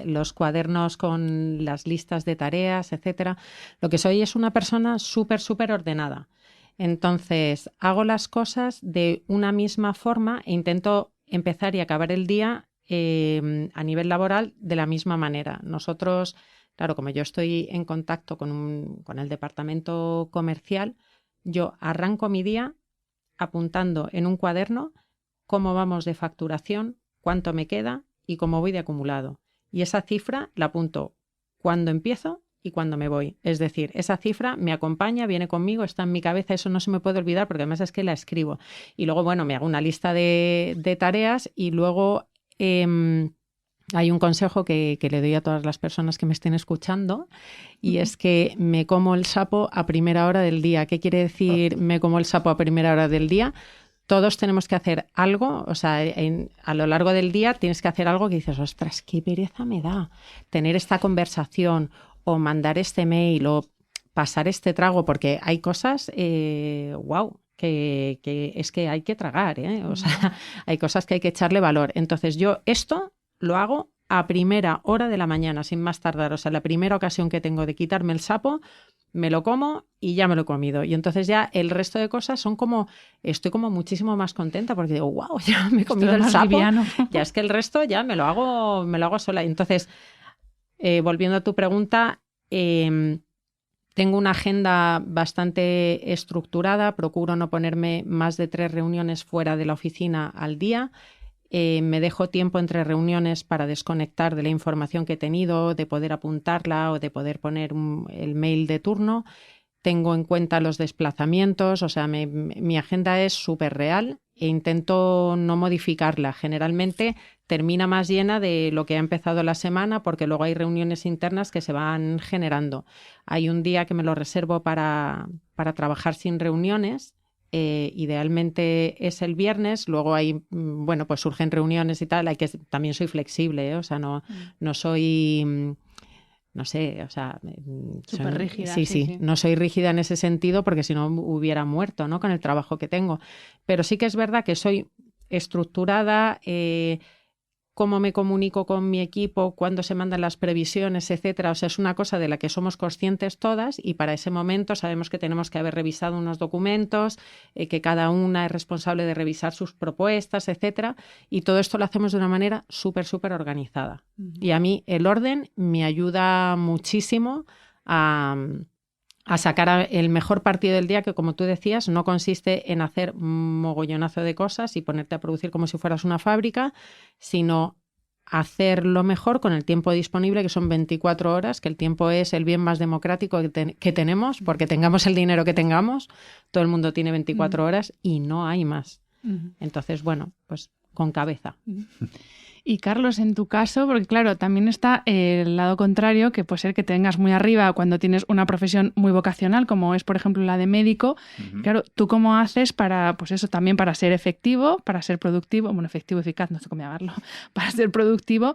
los cuadernos con las listas de tareas, etcétera. Lo que soy es una persona súper ordenada. Entonces, hago las cosas de una misma forma e intento empezar y acabar el día a nivel laboral de la misma manera. Nosotros, claro, como yo estoy en contacto con el departamento comercial, yo arranco mi día apuntando en un cuaderno cómo vamos de facturación, cuánto me queda y cómo voy de acumulado. Y esa cifra la apunto cuando empiezo y cuando me voy. Es decir, esa cifra me acompaña, viene conmigo, está en mi cabeza, eso no se me puede olvidar porque además es que la escribo. Y luego, bueno, me hago una lista de tareas y luego hay un consejo que le doy a todas las personas que me estén escuchando y es que me como el sapo a primera hora del día. ¿Qué quiere decir me como el sapo a primera hora del día? Todos tenemos que hacer algo, o sea, a lo largo del día tienes que hacer algo que dices, ostras, qué pereza me da tener esta conversación o mandar este mail o pasar este trago, porque hay cosas, wow, que es que hay que tragar, ¿eh? O sea, hay cosas que hay que echarle valor. Entonces yo esto lo hago a primera hora de la mañana, sin más tardar. O sea, la primera ocasión que tengo de quitarme el sapo, me lo como y ya me lo he comido. Y entonces ya el resto de cosas son como, estoy como muchísimo más contenta porque digo, wow, ya me he comido el sapo. Liviano. Ya es que el resto ya me lo hago sola. Y entonces, volviendo a tu pregunta, tengo una agenda bastante estructurada, procuro no ponerme más de 3 reuniones fuera de la oficina al día. Me dejo tiempo entre reuniones para desconectar de la información que he tenido, de poder apuntarla o de poder poner el mail de turno. Tengo en cuenta los desplazamientos, o sea, mi agenda es súper real e intento no modificarla. Generalmente termina más llena de lo que ha empezado la semana porque luego hay reuniones internas que se van generando. Hay un día que me lo reservo para trabajar sin reuniones. Idealmente es el viernes, luego hay, bueno, pues surgen reuniones y tal, también soy flexible, ¿eh? O sea, no soy, no sé, o sea... Súper rígida. Sí, no soy rígida en ese sentido porque si no hubiera muerto, ¿no? Con el trabajo que tengo. Pero sí que es verdad que soy estructurada, cómo me comunico con mi equipo, cuándo se mandan las previsiones, etcétera. O sea, es una cosa de la que somos conscientes todas y para ese momento sabemos que tenemos que haber revisado unos documentos, que cada una es responsable de revisar sus propuestas, etcétera. Y todo esto lo hacemos de una manera súper, súper organizada. Y a mí el orden me ayuda muchísimo a sacar el mejor partido del día, que como tú decías, no consiste en hacer un mogollonazo de cosas y ponerte a producir como si fueras una fábrica, sino hacer lo mejor con el tiempo disponible, que son 24 horas, que el tiempo es el bien más democrático que tenemos, porque tengamos el dinero que tengamos, todo el mundo tiene 24 horas y no hay más. Entonces, bueno, pues con cabeza. Y Carlos, en tu caso, porque claro, también está el lado contrario, que puede ser que te vengas muy arriba cuando tienes una profesión muy vocacional, como es, por ejemplo, la de médico. Claro, ¿tú cómo haces para, pues eso, también para ser efectivo, para ser productivo, bueno, efectivo, eficaz, no sé cómo llamarlo, para ser productivo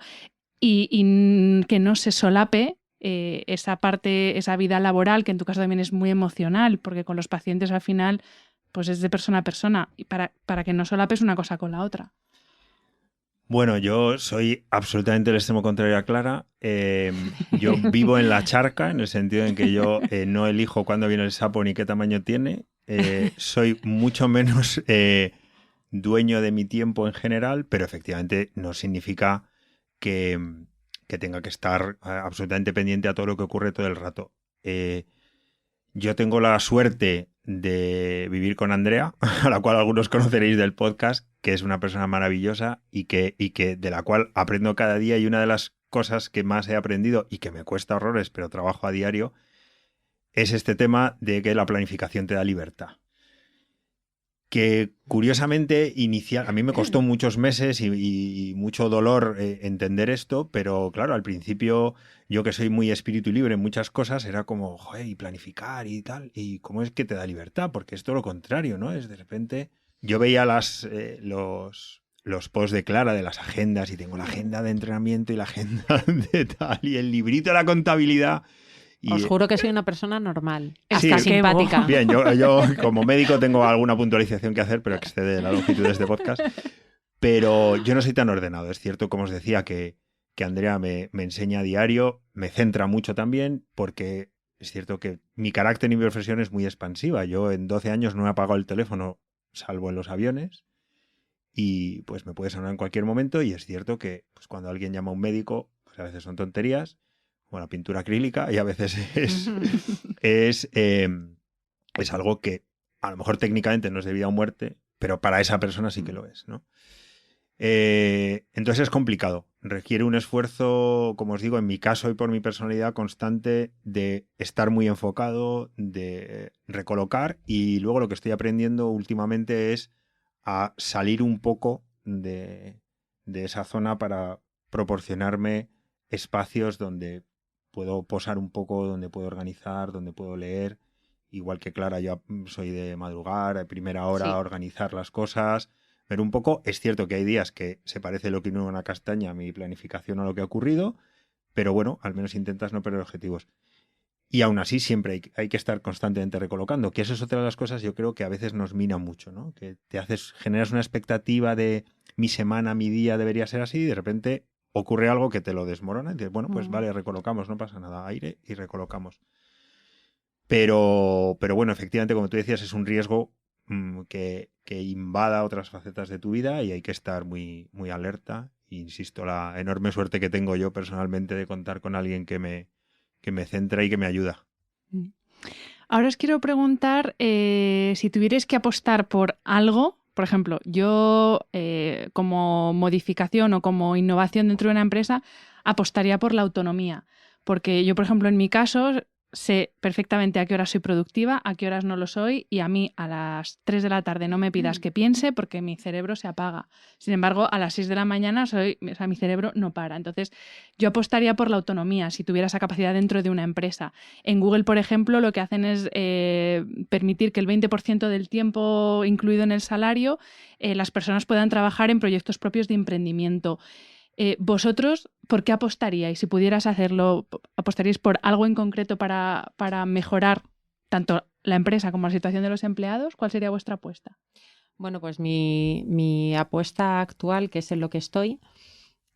y que no se solape esa parte, esa vida laboral, que en tu caso también es muy emocional, porque con los pacientes al final, pues es de persona a persona, y para que no solapes una cosa con la otra? Bueno, yo soy absolutamente el extremo contrario a Clara. Yo vivo en la charca, en el sentido en que yo no elijo cuándo viene el sapo ni qué tamaño tiene. Soy mucho menos dueño de mi tiempo en general, pero efectivamente no significa que tenga que estar absolutamente pendiente a todo lo que ocurre todo el rato. Yo tengo la suerte de vivir con Andrea, a la cual algunos conoceréis del podcast, que es una persona maravillosa y que de la cual aprendo cada día, y una de las cosas que más he aprendido y que me cuesta horrores, pero trabajo a diario, es este tema de que la planificación te da libertad. Que curiosamente a mí me costó muchos meses y mucho dolor entender esto, pero claro, al principio yo, que soy muy espíritu libre en muchas cosas, era como, joder, y planificar y tal, y cómo es que te da libertad, porque es todo lo contrario, ¿no? Es de repente, yo veía los posts de Clara de las agendas, y tengo la agenda de entrenamiento y la agenda de tal, y el librito de la contabilidad. Os juro que soy una persona normal, sí, hasta simpática. Bien, yo como médico tengo alguna puntualización que hacer, pero excede la longitud de este podcast. Pero yo no soy tan ordenado. Es cierto, como os decía, que Andrea me enseña a diario, me centra mucho también, porque es cierto que mi carácter y mi profesión es muy expansiva. Yo en 12 años no he apagado el teléfono, salvo en los aviones, y pues me puede sonar en cualquier momento, y es cierto que pues, cuando alguien llama a un médico, pues a veces son tonterías, como la pintura acrílica, y a veces es algo que a lo mejor técnicamente no es de vida o muerte, pero para esa persona sí que lo es, ¿no? Entonces es complicado. Requiere un esfuerzo, como os digo, en mi caso y por mi personalidad, constante, de estar muy enfocado, de recolocar, y luego lo que estoy aprendiendo últimamente es a salir un poco de esa zona para proporcionarme espacios donde puedo posar un poco, donde puedo organizar, donde puedo leer. Igual que Clara, yo soy de madrugar, a primera hora, Sí. organizar las cosas, ver un poco. Es cierto que hay días que se parece lo que uno en una castaña, mi planificación, a lo que ha ocurrido, pero bueno, al menos intentas no perder objetivos. Y aún así siempre hay que estar constantemente recolocando, que eso es otra de las cosas, yo creo que a veces nos mina mucho, ¿no? Que generas una expectativa de mi semana, mi día debería ser así, y de repente ocurre algo que te lo desmorona y dices, bueno, pues vale, recolocamos, no pasa nada, aire y recolocamos. Pero bueno, efectivamente, como tú decías, es un riesgo que invada otras facetas de tu vida y hay que estar muy, muy alerta. E insisto, la enorme suerte que tengo yo personalmente de contar con alguien que me centra y que me ayuda. Ahora os quiero preguntar si tuvierais que apostar por algo, por ejemplo, yo como modificación o como innovación dentro de una empresa apostaría por la autonomía, porque yo, por ejemplo, en mi caso sé perfectamente a qué horas soy productiva, a qué horas no lo soy, y a mí a las 3 de la tarde no me pidas que piense porque mi cerebro se apaga. Sin embargo, a las 6 de la mañana mi cerebro no para. Entonces, yo apostaría por la autonomía si tuviera esa capacidad dentro de una empresa. En Google, por ejemplo, lo que hacen es permitir que el 20% del tiempo incluido en el salario las personas puedan trabajar en proyectos propios de emprendimiento. ¿Vosotros por qué apostaríais? Si pudieras hacerlo, ¿apostaríais por algo en concreto para mejorar tanto la empresa como la situación de los empleados? ¿Cuál sería vuestra apuesta? Bueno, pues mi apuesta actual, que es en lo que estoy,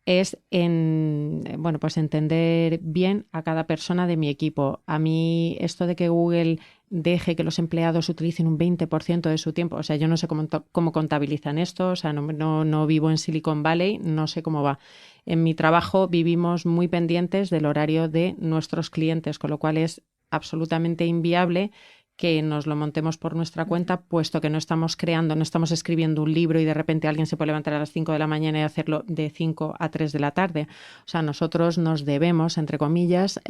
es pues entender bien a cada persona de mi equipo. A mí esto de que Google deje que los empleados utilicen un 20% de su tiempo, o sea, yo no sé cómo contabilizan esto, o sea, no vivo en Silicon Valley, no sé cómo va. En mi trabajo vivimos muy pendientes del horario de nuestros clientes, con lo cual es absolutamente inviable que nos lo montemos por nuestra cuenta, puesto que no estamos escribiendo un libro y de repente alguien se puede levantar a las 5 de la mañana y hacerlo de 5 a 3 de la tarde. O sea, nosotros nos debemos, entre comillas,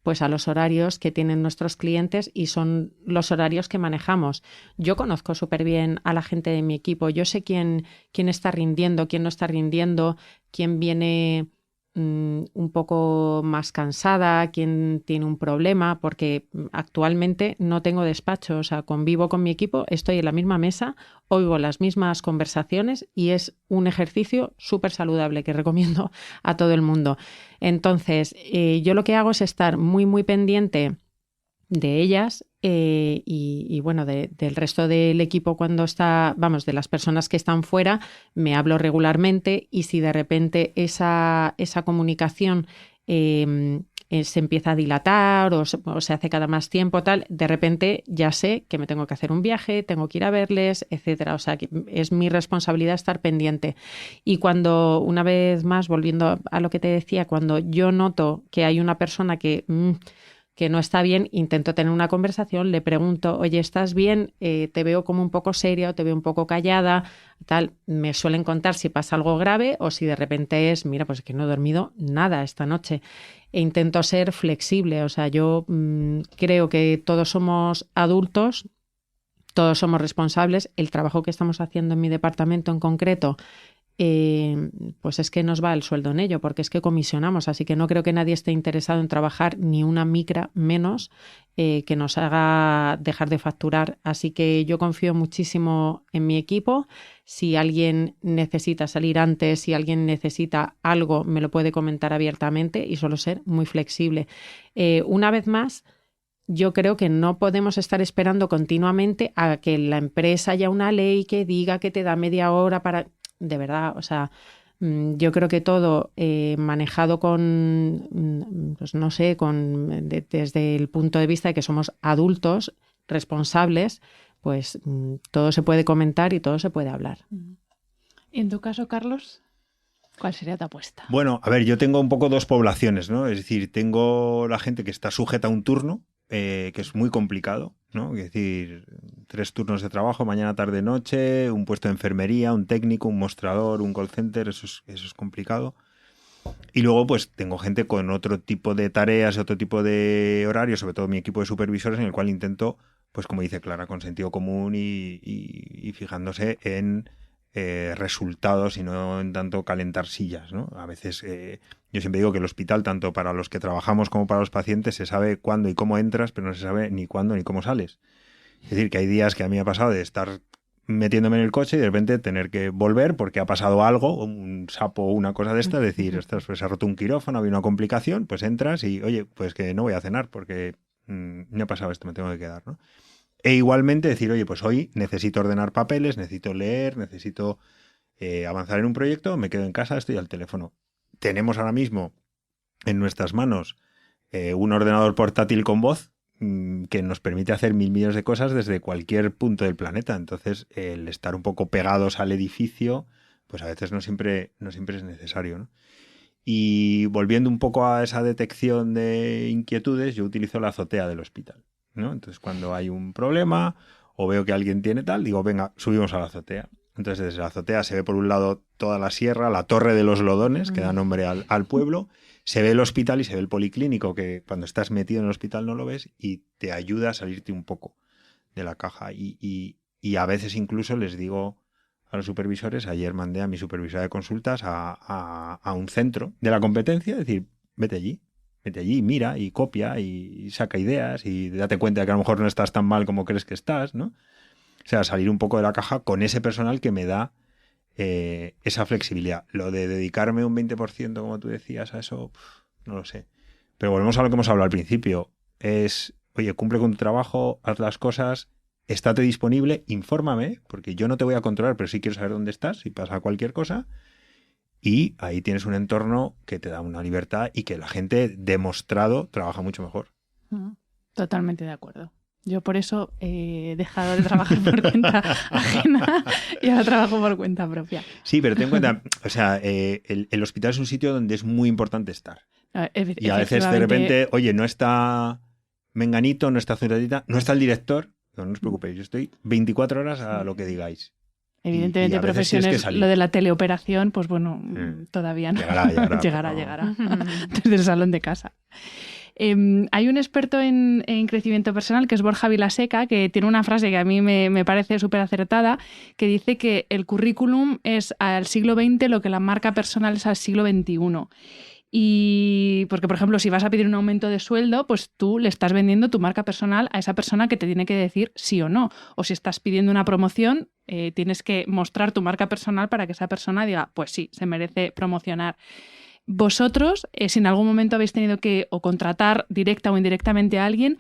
pues a los horarios que tienen nuestros clientes y son los horarios que manejamos. Yo conozco súper bien a la gente de mi equipo, yo sé quién está rindiendo, quién no está rindiendo, quién viene un poco más cansada, quién tiene un problema, porque actualmente no tengo despacho, o sea, convivo con mi equipo, estoy en la misma mesa, oigo las mismas conversaciones y es un ejercicio súper saludable que recomiendo a todo el mundo. Entonces, yo lo que hago es estar muy, muy pendiente de ellas y bueno, del resto del equipo cuando está, de las personas que están fuera, me hablo regularmente y si de repente esa comunicación se empieza a dilatar o se hace cada más tiempo, tal, de repente ya sé que me tengo que hacer un viaje, tengo que ir a verles, etcétera. O sea, que es mi responsabilidad estar pendiente. Y cuando, una vez más, volviendo a lo que te decía, cuando yo noto que hay una persona que no está bien, intento tener una conversación, le pregunto, oye, ¿estás bien? Te veo como un poco seria o te veo un poco callada, tal. Me suelen contar si pasa algo grave o si de repente es, mira, pues es que no he dormido nada esta noche. E intento ser flexible, o sea, yo creo que todos somos adultos, todos somos responsables. El trabajo que estamos haciendo en mi departamento en concreto, pues es que nos va el sueldo en ello, porque es que comisionamos, así que no creo que nadie esté interesado en trabajar ni una micra menos que nos haga dejar de facturar. Así que yo confío muchísimo en mi equipo. Si alguien necesita salir antes, si alguien necesita algo, me lo puede comentar abiertamente y suelo ser muy flexible. Una vez más, yo creo que no podemos estar esperando continuamente a que la empresa haya una ley que diga que te da media hora para... De verdad, o sea, yo creo que todo manejado con, pues no sé, desde el punto de vista de que somos adultos responsables, pues todo se puede comentar y todo se puede hablar. ¿Y en tu caso, Carlos, cuál sería tu apuesta? Bueno, a ver, yo tengo un poco dos poblaciones, ¿no? Es decir, tengo la gente que está sujeta a un turno, que es muy complicado, ¿no? Es decir, 3 turnos de trabajo, mañana, tarde, noche, un puesto de enfermería, un técnico, un mostrador, un call center, eso es complicado. Y luego, pues, tengo gente con otro tipo de tareas, otro tipo de horarios, sobre todo mi equipo de supervisores, en el cual intento, pues, como dice Clara, con sentido común y fijándose en resultados y no en tanto calentar sillas, ¿no? A veces yo siempre digo que el hospital, tanto para los que trabajamos como para los pacientes, se sabe cuándo y cómo entras, pero no se sabe ni cuándo ni cómo sales. Es decir, que hay días que a mí me ha pasado de estar metiéndome en el coche y de repente tener que volver porque ha pasado algo, un sapo o una cosa de esta, decir, ostras, pues se ha roto un quirófano, ha habido una complicación, pues entras y, oye, pues que no voy a cenar porque me ha pasado esto, me tengo que quedar, ¿no? E igualmente decir, oye, pues hoy necesito ordenar papeles, necesito leer, necesito avanzar en un proyecto, me quedo en casa, estoy al teléfono. Tenemos ahora mismo en nuestras manos un ordenador portátil con voz que nos permite hacer 1000 millones de cosas desde cualquier punto del planeta. Entonces, el estar un poco pegados al edificio, pues a veces no siempre es necesario, ¿no? Y volviendo un poco a esa detección de inquietudes, yo utilizo la azotea del hospital, ¿no? Entonces, cuando hay un problema o veo que alguien tiene tal, digo, venga, subimos a la azotea. Entonces, desde la azotea se ve por un lado toda la sierra, la Torre de los Lodones, que da nombre al pueblo. Se ve el hospital y se ve el policlínico, que cuando estás metido en el hospital no lo ves y te ayuda a salirte un poco de la caja. Y a veces incluso les digo a los supervisores, ayer mandé a mi supervisora de consultas a un centro de la competencia, es decir, vete allí, mira y copia y saca ideas y date cuenta de que a lo mejor no estás tan mal como crees que estás, ¿no? O sea, salir un poco de la caja con ese personal que me da esa flexibilidad. Lo de dedicarme un 20%, como tú decías, a eso, no lo sé. Pero volvemos a lo que hemos hablado al principio. Es, oye, cumple con tu trabajo, haz las cosas, estate disponible, infórmame, porque yo no te voy a controlar, pero sí quiero saber dónde estás, si pasa cualquier cosa. Y ahí tienes un entorno que te da una libertad y que la gente demostrado trabaja mucho mejor. Totalmente de acuerdo. Yo por eso he dejado de trabajar por cuenta ajena y ahora trabajo por cuenta propia. Sí, pero ten en cuenta, o sea, el hospital es un sitio donde es muy importante estar. Y a veces de repente, oye, no está Menganito, no está Zuratita, no está el director, no os preocupéis, yo estoy 24 horas a lo que digáis. Evidentemente, y profesiones, lo de la teleoperación, pues bueno, todavía no. Llegará. Desde el salón de casa. Hay un experto en crecimiento personal que es Borja Vilaseca, que tiene una frase que a mí me parece súper acertada, que dice que el currículum es al siglo XX lo que la marca personal es al siglo XXI. Y porque, por ejemplo, si vas a pedir un aumento de sueldo, pues tú le estás vendiendo tu marca personal a esa persona que te tiene que decir sí o no. O si estás pidiendo una promoción, tienes que mostrar tu marca personal para que esa persona diga, pues sí, se merece promocionar. Vosotros, si en algún momento habéis tenido que o contratar directa o indirectamente a alguien,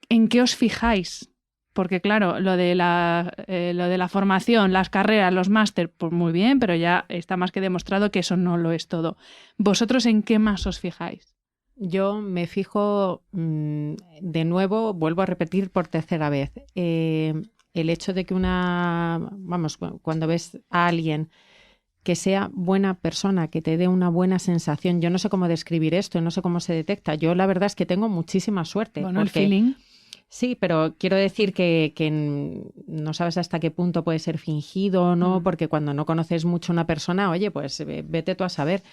¿en qué os fijáis? Porque claro, lo de la formación, las carreras, los máster, pues muy bien, pero ya está más que demostrado que eso no lo es todo. ¿Vosotros en qué más os fijáis? Yo me fijo, de nuevo, vuelvo a repetir por tercera vez, el hecho de que cuando ves a alguien que sea buena persona, que te dé una buena sensación. Yo no sé cómo describir esto, no sé cómo se detecta. Yo la verdad es que tengo muchísima suerte. Bueno, el feeling. Sí, pero quiero decir que no sabes hasta qué punto puede ser fingido o no, porque cuando no conoces mucho a una persona, oye, pues vete tú a saber.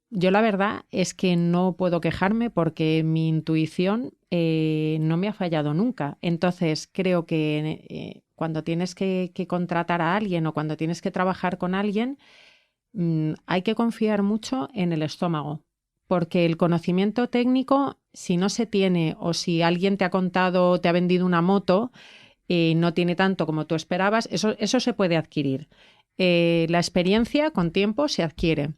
Yo la verdad es que no puedo quejarme porque mi intuición no me ha fallado nunca. Entonces creo que cuando tienes que contratar a alguien o cuando tienes que trabajar con alguien, hay que confiar mucho en el estómago. Porque el conocimiento técnico, si no se tiene o si alguien te ha contado, te ha vendido una moto y no tiene tanto como tú esperabas, eso se puede adquirir. La experiencia con tiempo se adquiere.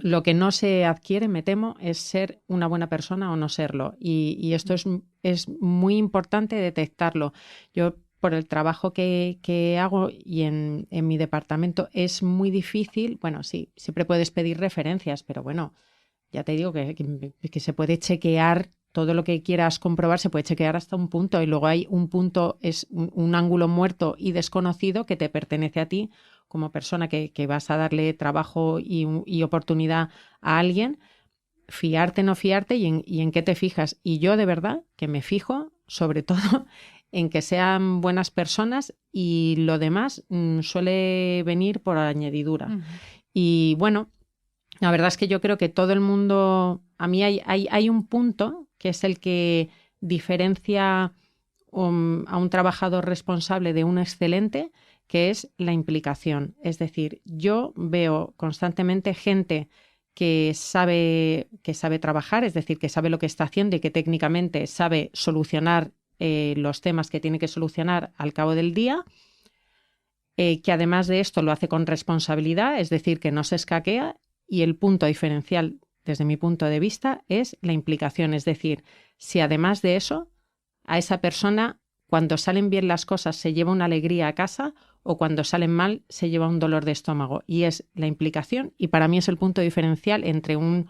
Lo que no se adquiere, me temo, es ser una buena persona o no serlo. Y esto es muy importante detectarlo. Yo, por el trabajo que hago y en mi departamento, es muy difícil. Bueno, sí, siempre puedes pedir referencias, pero bueno, ya te digo que se puede chequear todo lo que quieras comprobar, se puede chequear hasta un punto y luego hay un punto, es un ángulo muerto y desconocido que te pertenece a ti como persona que vas a darle trabajo y oportunidad a alguien. Fiarte, no fiarte y en qué te fijas. Y yo de verdad que me fijo sobre todo en que sean buenas personas y lo demás suele venir por añadidura. Uh-huh. Y bueno, la verdad es que yo creo que todo el mundo, a mí hay un punto que es el que diferencia a un trabajador responsable de un excelente, que es la implicación. Es decir, yo veo constantemente gente que sabe trabajar, es decir, que sabe lo que está haciendo y que técnicamente sabe solucionar los temas que tiene que solucionar al cabo del día, que además de esto lo hace con responsabilidad, es decir, que no se escaquea, y el punto diferencial, desde mi punto de vista, es la implicación, es decir, si además de eso, a esa persona, cuando salen bien las cosas, se lleva una alegría a casa, o cuando salen mal, se lleva un dolor de estómago, y es la implicación, y para mí es el punto diferencial entre un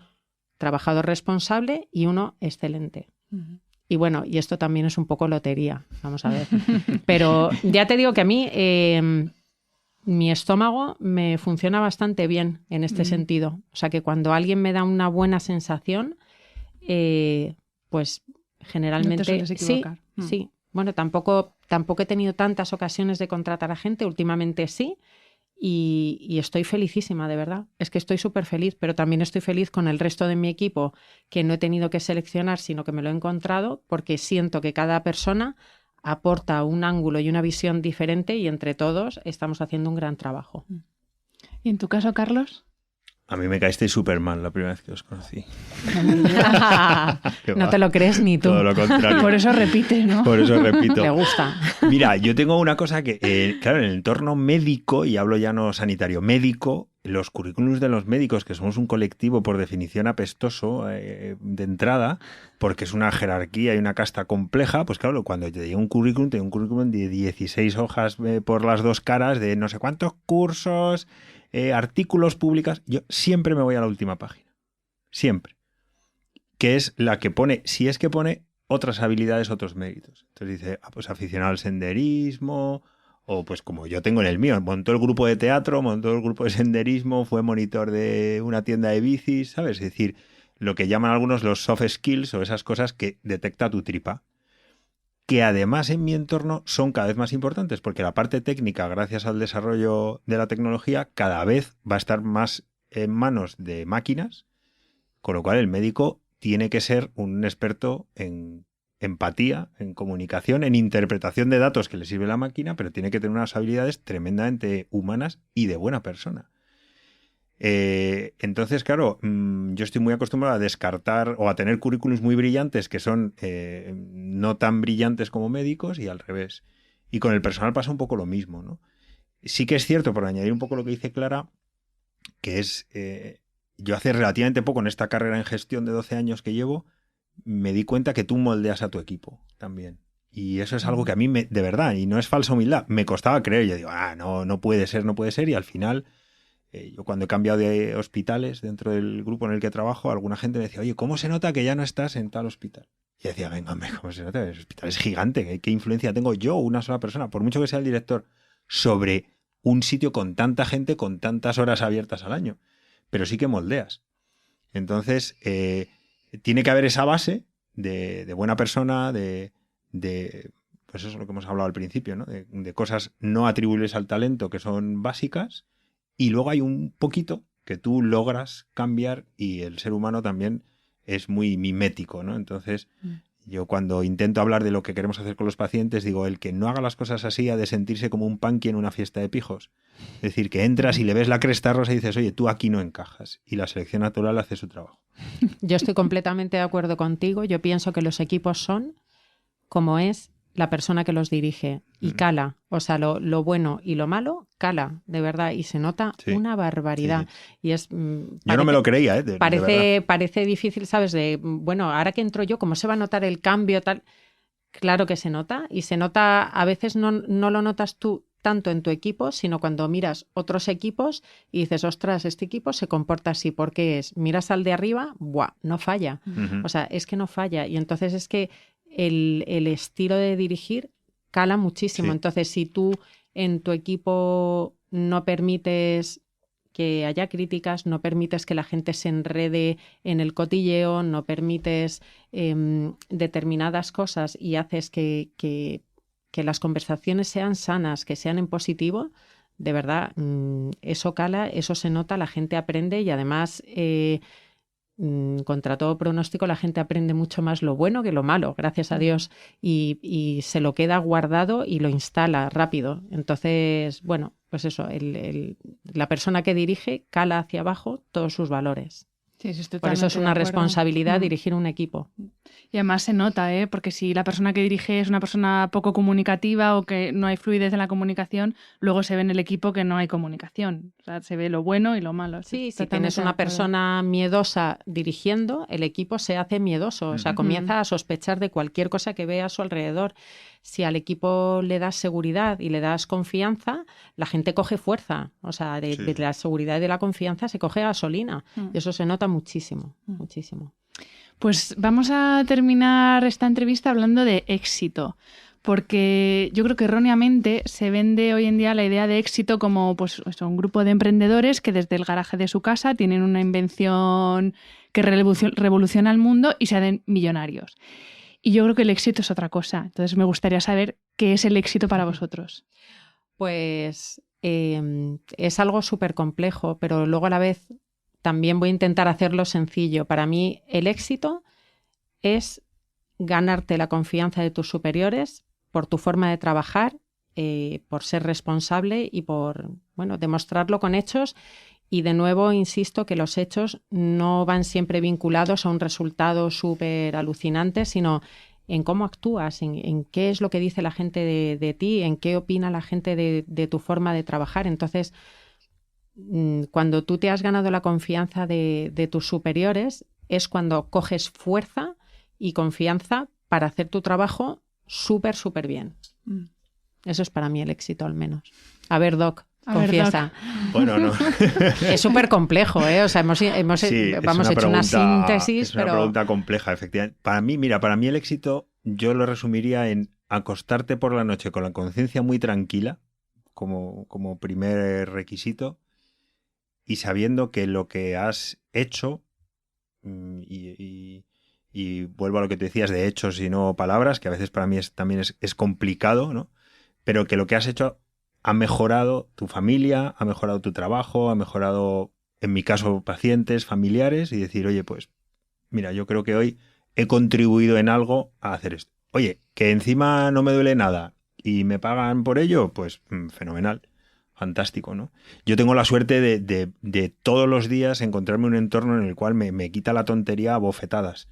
trabajador responsable y uno excelente. Uh-huh. Y bueno, y esto también es un poco lotería, vamos a ver. Pero ya te digo que a mí mi estómago me funciona bastante bien en este sentido. O sea que cuando alguien me da una buena sensación, pues generalmente... No te sueles equivocar. Sí. Bueno, tampoco he tenido tantas ocasiones de contratar a gente, últimamente sí. Y estoy felicísima, de verdad. Es que estoy súper feliz, pero también estoy feliz con el resto de mi equipo, que no he tenido que seleccionar, sino que me lo he encontrado, porque siento que cada persona aporta un ángulo y una visión diferente y entre todos estamos haciendo un gran trabajo. ¿Y en tu caso, Carlos? A mí me caísteis súper mal la primera vez que os conocí. No te lo crees ni tú. Todo lo contrario. Por eso repite, ¿no? Por eso repito. Me gusta. Mira, yo tengo una cosa que, claro, en el entorno médico, y hablo ya no sanitario, médico, los currículums de los médicos, que somos un colectivo por definición apestoso de entrada, porque es una jerarquía y una casta compleja, pues claro, cuando te llega un currículum de 16 hojas por las dos caras, de no sé cuántos cursos... artículos publicados, yo siempre me voy a la última página, siempre, que es la que pone, si es que pone otras habilidades, otros méritos. Entonces dice, pues aficionado al senderismo, o pues como yo tengo en el mío, montó el grupo de teatro, montó el grupo de senderismo, fue monitor de una tienda de bicis, ¿sabes? Es decir, lo que llaman algunos los soft skills, o esas cosas que detecta tu tripa, que además en mi entorno son cada vez más importantes, porque la parte técnica, gracias al desarrollo de la tecnología, cada vez va a estar más en manos de máquinas, con lo cual el médico tiene que ser un experto en empatía, en comunicación, en interpretación de datos que le sirve la máquina, pero tiene que tener unas habilidades tremendamente humanas y de buena persona. Entonces, claro, yo estoy muy acostumbrado a descartar o a tener currículums muy brillantes que son no tan brillantes como médicos, y al revés. Y con el personal pasa un poco lo mismo, ¿no? Sí que es cierto, por añadir un poco lo que dice Clara, que es, yo hace relativamente poco en esta carrera en gestión de 12 años que llevo, me di cuenta que tú moldeas a tu equipo también. Y eso es algo que a mí, de verdad, y no es falsa humildad, me costaba creer. Yo digo, no puede ser, y al final... yo cuando he cambiado de hospitales dentro del grupo en el que trabajo, alguna gente me decía, oye, ¿cómo se nota que ya no estás en tal hospital? Y decía, venga, ¿cómo se nota? El hospital es gigante, ¿qué influencia tengo yo, una sola persona, por mucho que sea el director, sobre un sitio con tanta gente, con tantas horas abiertas al año? Pero sí que moldeas. Entonces, tiene que haber esa base de buena persona, pues eso es lo que hemos hablado al principio, ¿no? De cosas no atribuibles al talento que son básicas. Y luego hay un poquito que tú logras cambiar, y el ser humano también es muy mimético, ¿no? Entonces, yo cuando intento hablar de lo que queremos hacer con los pacientes, digo, el que no haga las cosas así ha de sentirse como un punky en una fiesta de pijos. Es decir, que entras y le ves la cresta rosa y dices, oye, tú aquí no encajas. Y la selección natural hace su trabajo. Yo estoy completamente de acuerdo contigo. Yo pienso que los equipos son como es la persona que los dirige, y cala, o sea, lo bueno y lo malo cala, de verdad, y se nota una barbaridad. Sí. Y es yo no me lo creía, parece difícil, ¿sabes? Bueno, ahora que entro yo, ¿cómo se va a notar el cambio? Tal? Claro que se nota, y se nota, a veces no lo notas tú tanto en tu equipo, sino cuando miras otros equipos y dices, ostras, este equipo se comporta así, ¿por qué es? Miras al de arriba, ¡buah!, no falla. O sea, es que no falla, y entonces es que el estilo de dirigir cala muchísimo. Sí. Entonces, si tú en tu equipo no permites que haya críticas, no permites que la gente se enrede en el cotilleo, no permites determinadas cosas y haces que las conversaciones sean sanas, que sean en positivo, de verdad, eso cala, eso se nota, la gente aprende, y además... contra todo pronóstico, la gente aprende mucho más lo bueno que lo malo, gracias a Dios, y se lo queda guardado y lo instala rápido. Entonces, bueno, pues eso, la persona que dirige cala hacia abajo todos sus valores. Sí, estoy Por eso es totalmente una de acuerdo. responsabilidad dirigir un equipo. Y además se nota, porque si la persona que dirige es una persona poco comunicativa o que no hay fluidez en la comunicación, luego se ve en el equipo que no hay comunicación. O sea, se ve lo bueno y lo malo. Sí, si Totalmente tienes de una acuerdo. persona miedosa dirigiendo, el equipo se hace miedoso, o sea, comienza a sospechar de cualquier cosa que ve a su alrededor. Si al equipo le das seguridad y le das confianza, la gente coge fuerza. O sea, de la seguridad y de la confianza se coge gasolina. Y eso se nota muchísimo, muchísimo. Pues vamos a terminar esta entrevista hablando de éxito, porque yo creo que erróneamente se vende hoy en día la idea de éxito como pues, un grupo de emprendedores que desde el garaje de su casa tienen una invención que revoluciona el mundo y se hacen millonarios. Y yo creo que el éxito es otra cosa. Entonces me gustaría saber qué es el éxito para vosotros. Pues es algo súper complejo, pero luego a la vez también voy a intentar hacerlo sencillo. Para mí el éxito es ganarte la confianza de tus superiores por tu forma de trabajar, por ser responsable y por demostrarlo con hechos. Y de nuevo, insisto que los hechos no van siempre vinculados a un resultado súper alucinante, sino en cómo actúas, en qué es lo que dice la gente de ti, en qué opina la gente de tu forma de trabajar. Entonces, cuando tú te has ganado la confianza de tus superiores, es cuando coges fuerza y confianza para hacer tu trabajo súper, súper bien. Eso es para mí el éxito, al menos. A ver, Doc. Confiesa. Bueno, no. Es súper complejo, ¿eh? O sea, hemos hecho una síntesis, es una pregunta compleja, efectivamente. Para mí el éxito yo lo resumiría en acostarte por la noche con la conciencia muy tranquila, como primer requisito, y sabiendo que lo que has hecho, y vuelvo a lo que te decías de hechos y no palabras, que a veces para mí también es complicado, ¿no? Pero que lo que has hecho ha mejorado tu familia, ha mejorado tu trabajo, ha mejorado, en mi caso, pacientes, familiares, y decir, oye, pues, mira, yo creo que hoy he contribuido en algo a hacer esto. Oye, que encima no me duele nada y me pagan por ello, pues fenomenal, fantástico, ¿no? Yo tengo la suerte de todos los días encontrarme un entorno en el cual me quita la tontería a bofetadas.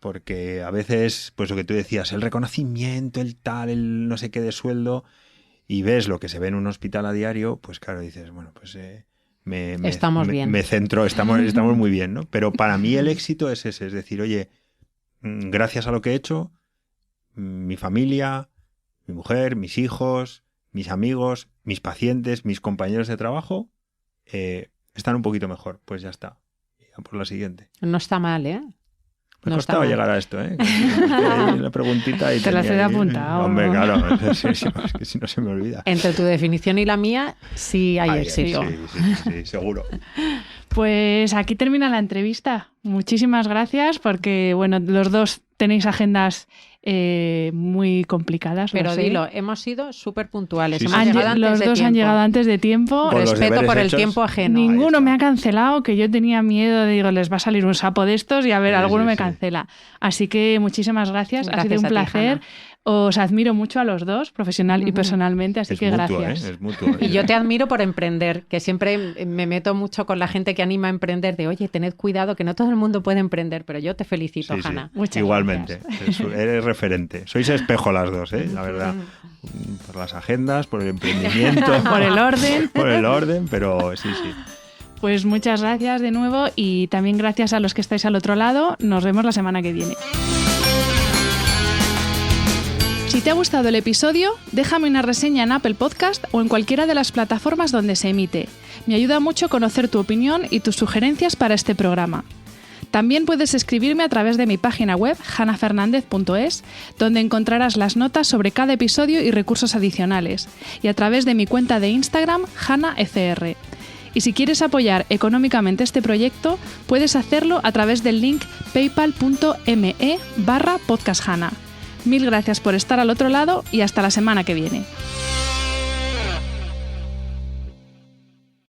Porque a veces, pues lo que tú decías, el reconocimiento, el tal, el no sé qué de sueldo, y ves lo que se ve en un hospital a diario, pues claro, dices, bueno, pues estamos bien. Me centro, estamos muy bien, ¿no? Pero para mí el éxito es ese, es decir, oye, gracias a lo que he hecho, mi familia, mi mujer, mis hijos, mis amigos, mis pacientes, mis compañeros de trabajo, están un poquito mejor. Pues ya está. Ya por la siguiente. No está mal, ¿eh? Me costaba llegar a esto, ¿eh? La preguntita y te la he apuntado. Hombre, claro, es que si no se me olvida. Entre tu definición y la mía, sí hay éxito. Sí, seguro. Pues aquí termina la entrevista. Muchísimas gracias porque, bueno, los dos tenéis agendas muy complicadas. Pero dilo, hemos sido súper puntuales. Sí, los dos han llegado antes de tiempo. Respeto por el tiempo ajeno. Ninguno me ha cancelado, que yo tenía miedo, digo, les va a salir un sapo de estos y a ver, alguno me cancela. Así que muchísimas gracias. Ha sido un placer. Os admiro mucho a los dos, profesional y personalmente, así que mutuo, gracias. Es mutuo, Y yo te admiro por emprender, que siempre me meto mucho con la gente que anima a emprender, de oye, tened cuidado, que no todo el mundo puede emprender, pero yo te felicito, Hanna. Muchas igualmente, gracias. Eres referente. Sois espejo las dos, la verdad. Por las agendas, por el emprendimiento. Por el orden. Por el orden, pero sí. Pues muchas gracias de nuevo y también gracias a los que estáis al otro lado. Nos vemos la semana que viene. Si te ha gustado el episodio, déjame una reseña en Apple Podcast o en cualquiera de las plataformas donde se emite. Me ayuda mucho conocer tu opinión y tus sugerencias para este programa. También puedes escribirme a través de mi página web, hannafernandez.es, donde encontrarás las notas sobre cada episodio y recursos adicionales, y a través de mi cuenta de Instagram, hannafr. Y si quieres apoyar económicamente este proyecto, puedes hacerlo a través del link paypal.me/podcasthana. Mil gracias por estar al otro lado y hasta la semana que viene.